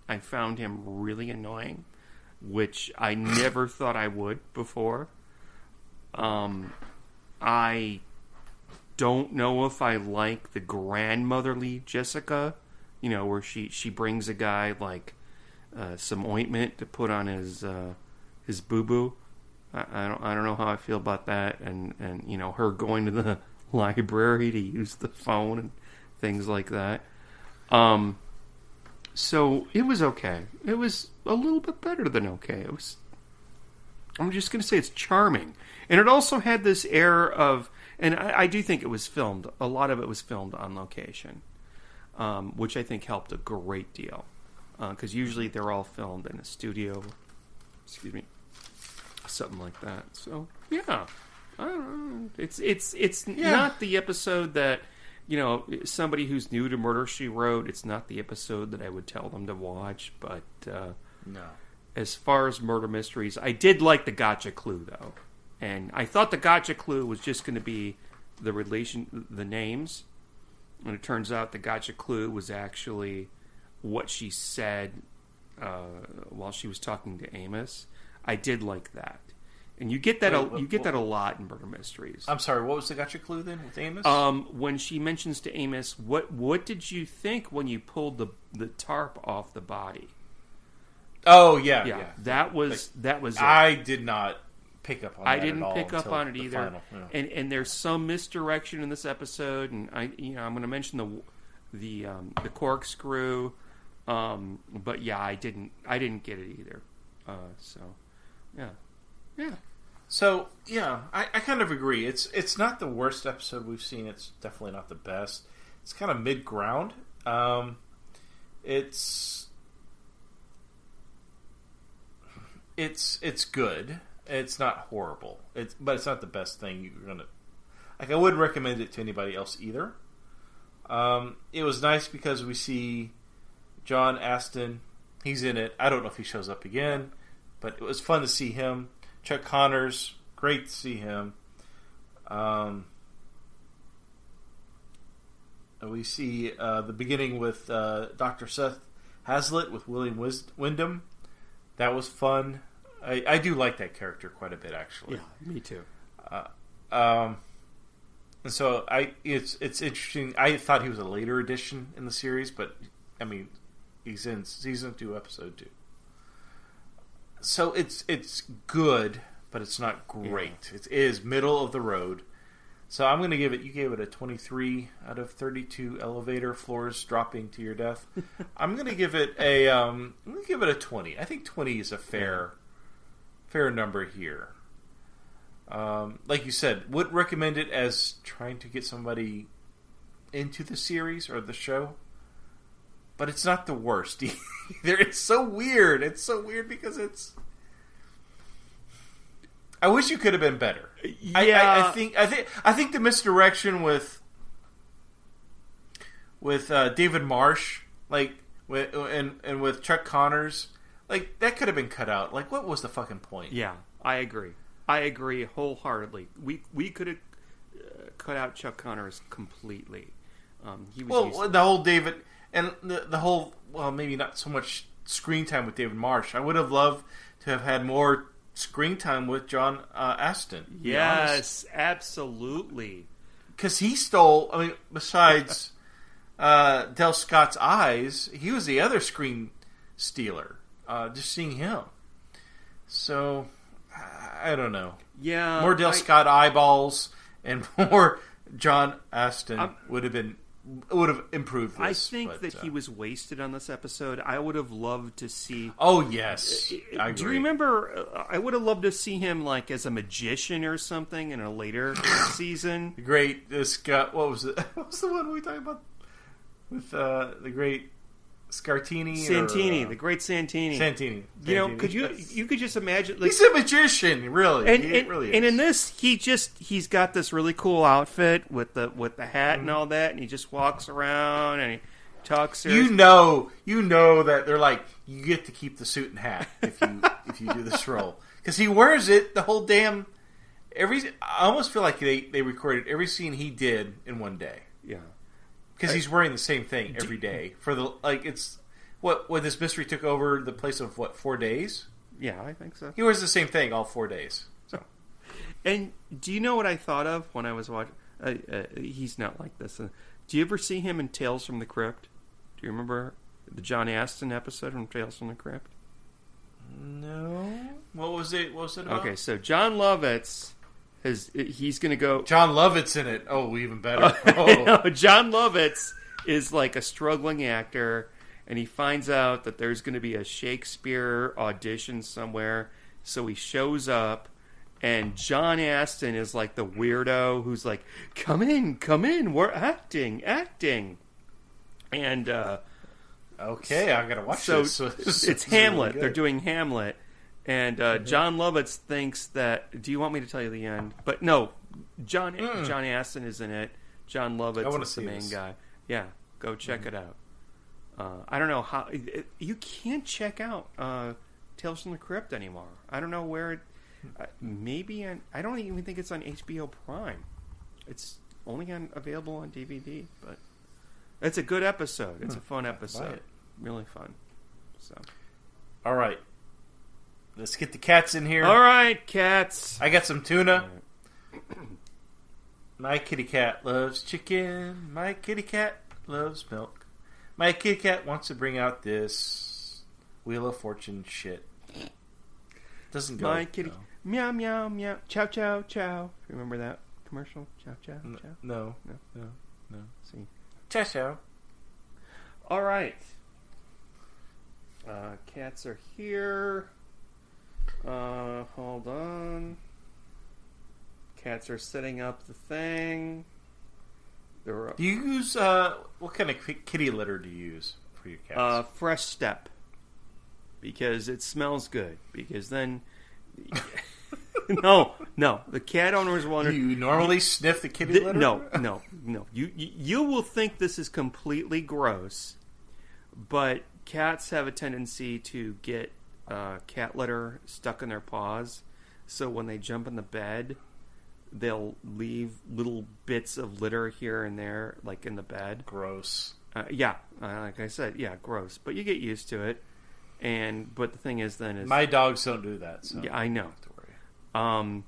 I found him really annoying, which I never thought I would before. I don't know if I like the grandmotherly Jessica, where she brings a guy like some ointment to put on his boo-boo. I don't know how I feel about that, and her going to the library to use the phone and things like that. So it was okay. It was a little bit better than okay. I'm just going to say it's charming, and it also had this air of, and I do think it was filmed. A lot of it was filmed on location, which I think helped a great deal, because usually they're all filmed in a studio. Excuse me. Something like that. So yeah, I don't know. It's not the episode that somebody who's new to Murder She Wrote. It's not the episode that I would tell them to watch. But no, as far as murder mysteries, I did like the gotcha clue though, and I thought the gotcha clue was just going to be the names, and it turns out the gotcha clue was actually what she said while she was talking to Amos. I did like that, and you get that a lot in murder mysteries. I'm sorry, what was the gotcha clue then with Amos? When she mentions to Amos, what did you think when you pulled the tarp off the body? Oh yeah. That was it. I did not pick up on that. I didn't at all pick up on it either. Final, yeah. And there's some misdirection in this episode, and I'm going to mention the corkscrew, but yeah, I didn't get it either. So I kind of agree. It's not the worst episode we've seen. It's definitely not the best. It's kind of mid ground. It's good. It's not horrible. But it's not the best thing you're gonna. Like, I wouldn't recommend it to anybody else either. It was nice because we see John Astin. He's in it. I don't know if he shows up again, but it was fun to see him. Chuck Connors, great to see him. We see the beginning with Dr. Seth Hazlitt with William Wyndham. That was fun. I do like that character quite a bit, actually. Yeah, me too. And so it's interesting. I thought he was a later addition in the series, but I mean, he's in season 2, episode 2. So it's good, but it's not great. Yeah. It is middle of the road. So I'm going to give it. You gave it a 23 out of 32 elevator floors dropping to your death. I'm going to give it a. I'm going to give it a 20. I think 20 is a fair number here. Like you said, would recommend it as trying to get somebody into the series or the show, but it's not the worst either. It's so weird. It's so weird because it's. I wish you could have been better. Yeah. I think the misdirection with David Marsh, like, and with Chuck Connors, like, that could have been cut out. Like, what was the fucking point? Yeah, I agree wholeheartedly. We could have cut out Chuck Connors completely. He was the whole David and the whole, well, maybe not so much screen time with David Marsh. I would have loved to have had more screen time with John Astin. Yes, absolutely. Because he stole. I mean, besides Del Scott's eyes, he was the other screen stealer. Just seeing him. So I don't know. Yeah, more Del Scott eyeballs and more John Astin would have improved this. I think that he was wasted on this episode. I would have loved to see. Oh yes, I agree. Do you remember? I would have loved to see him like as a magician or something in a later season. The great Scott. What was it? What was the one we were talking about with the great Santini, the great Santini. Santini. You know, could you could just imagine? Like, he's a magician, really. He really is. And in this, he's got this really cool outfit with the hat and all that, and he just walks around and he talks. You know that they're like, you get to keep the suit and hat if you do this role, because he wears it the whole damn. I almost feel like they recorded every scene he did in one day. Yeah. Because he's wearing the same thing every day for the it's what this mystery took over the place of 4 days. Yeah, I think so. He wears the same thing all 4 days. So, and do you know what I thought of when I was watching? He's not like this. Do you ever see him in Tales from the Crypt? Do you remember the John Astin episode from Tales from the Crypt? No. What was it? What was it about? Okay, so John Lovitz. He's going to go... John Lovett's in it. Oh, even better. No, John Lovitz is like a struggling actor, and he finds out that there's going to be a Shakespeare audition somewhere, so he shows up, and John Astin is like the weirdo who's like, come in, we're acting. And... okay, I got to watch this. So it's Hamlet. Really, they're doing Hamlet. And John Lovitz thinks that... Do you want me to tell you the end? But no, John Astin is in it. John Lovitz is the main guy. Yeah, go check it out. I don't know how... You can't check out Tales from the Crypt anymore. I don't know where it... maybe on... I don't even think it's on HBO Prime. It's only available on DVD. But it's a good episode. It's a fun episode. Really fun. So... All right. Let's get the cats in here. All right, cats. I got some tuna. My kitty cat loves chicken. My kitty cat loves milk. My kitty cat wants to bring out this Wheel of Fortune shit. Doesn't go. My kitty. No. Meow, meow, meow. Chow, chow, chow. Remember that commercial? Chow, chow, chow. No. See. Chow, chow. All right. Cats are here. Hold on. Cats are setting up the thing. Do you use what kind of kitty litter do you use for your cats? Fresh Step, because it smells good. Because then, no, the cat owners wonder. Do you normally sniff the kitty litter? No. You will think this is completely gross, but cats have a tendency to get cat litter stuck in their paws. So when they jump in the bed, they'll leave little bits of litter here and there, like in the bed. Gross. Like I said, gross. But you get used to it. But the thing is, then is my dogs don't do that. So yeah, I know. Don't have to worry.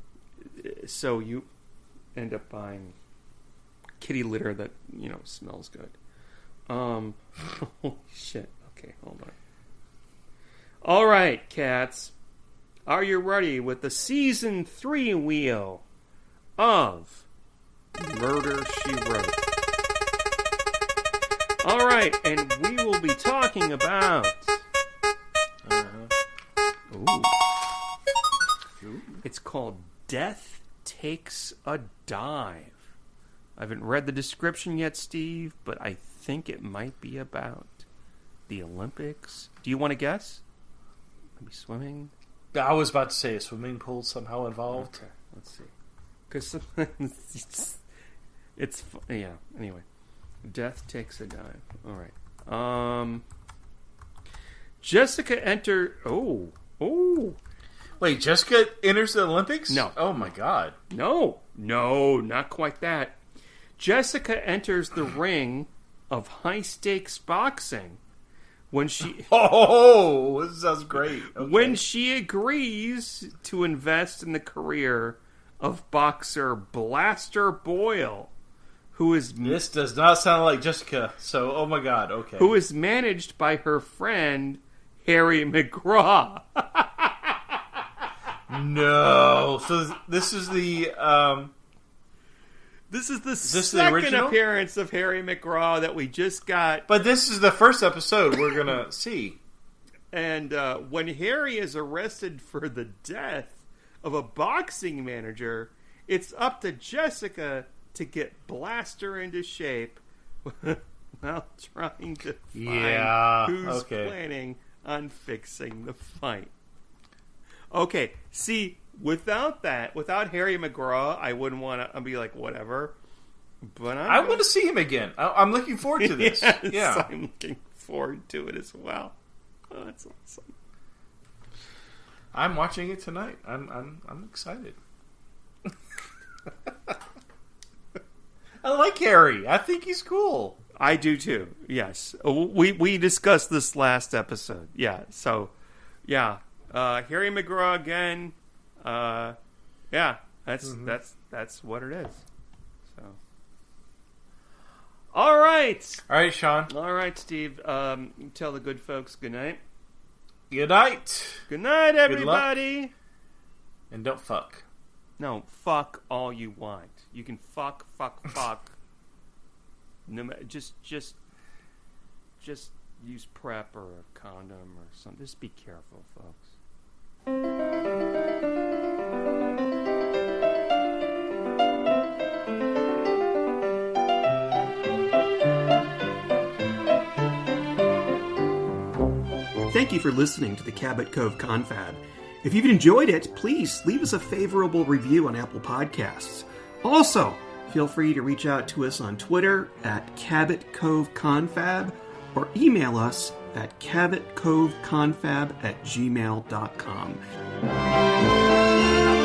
So you end up buying kitty litter that smells good. Holy shit. Okay, hold on. All right, cats. Are you ready with the Season 3 wheel of Murder, She Wrote? All right, and we will be talking about... Ooh. It's called Death Takes a Dive. I haven't read the description yet, Steve, but I think it might be about the Olympics. Do you want to guess? Maybe swimming? I was about to say a swimming pool somehow involved. Okay, let's see. Because sometimes it's yeah. Anyway, Death Takes a Dive. All right. Jessica enter. Oh. Wait, Jessica enters the Olympics? No. Oh my God. No, not quite that. Jessica enters the ring of high stakes boxing when she. Oh, this sounds great. Okay. When she agrees to invest in the career of boxer Blaster Boyle, who is... This does not sound like Jessica, so oh my God, okay. Who is managed by her friend, Harry McGraw. No. So this is the... This is the second appearance of Harry McGraw that we just got. But this is the first episode we're going to see. And when Harry is arrested for the death of a boxing manager, it's up to Jessica to get Blaster into shape while trying to find who's planning on fixing the fight. Okay, see, without Harry McGraw, I wouldn't want to. I'd be like, whatever. But I want to see him again. I'm looking forward to this. Yes, yeah, I'm looking forward to it as well. Oh, that's awesome. I'm watching it tonight. I'm excited. I like Harry. I think he's cool. I do too. Yes, we discussed this last episode. Yeah. So, yeah. Harry McGraw again. Yeah. That's what it is. So. All right. All right, Sean. All right, Steve. Tell the good folks good night. Good night. Good night, everybody. Good luck. And don't fuck. No, fuck all you want. You can fuck. No, just use PrEP or a condom or something. Just be careful, folks. Thank you for listening to the Cabot Cove Confab. If you've enjoyed it, please leave us a favorable review on Apple Podcasts. Also, feel free to reach out to us on Twitter at Cabot Cove Confab or email us at cabotcoveconfab@gmail.com.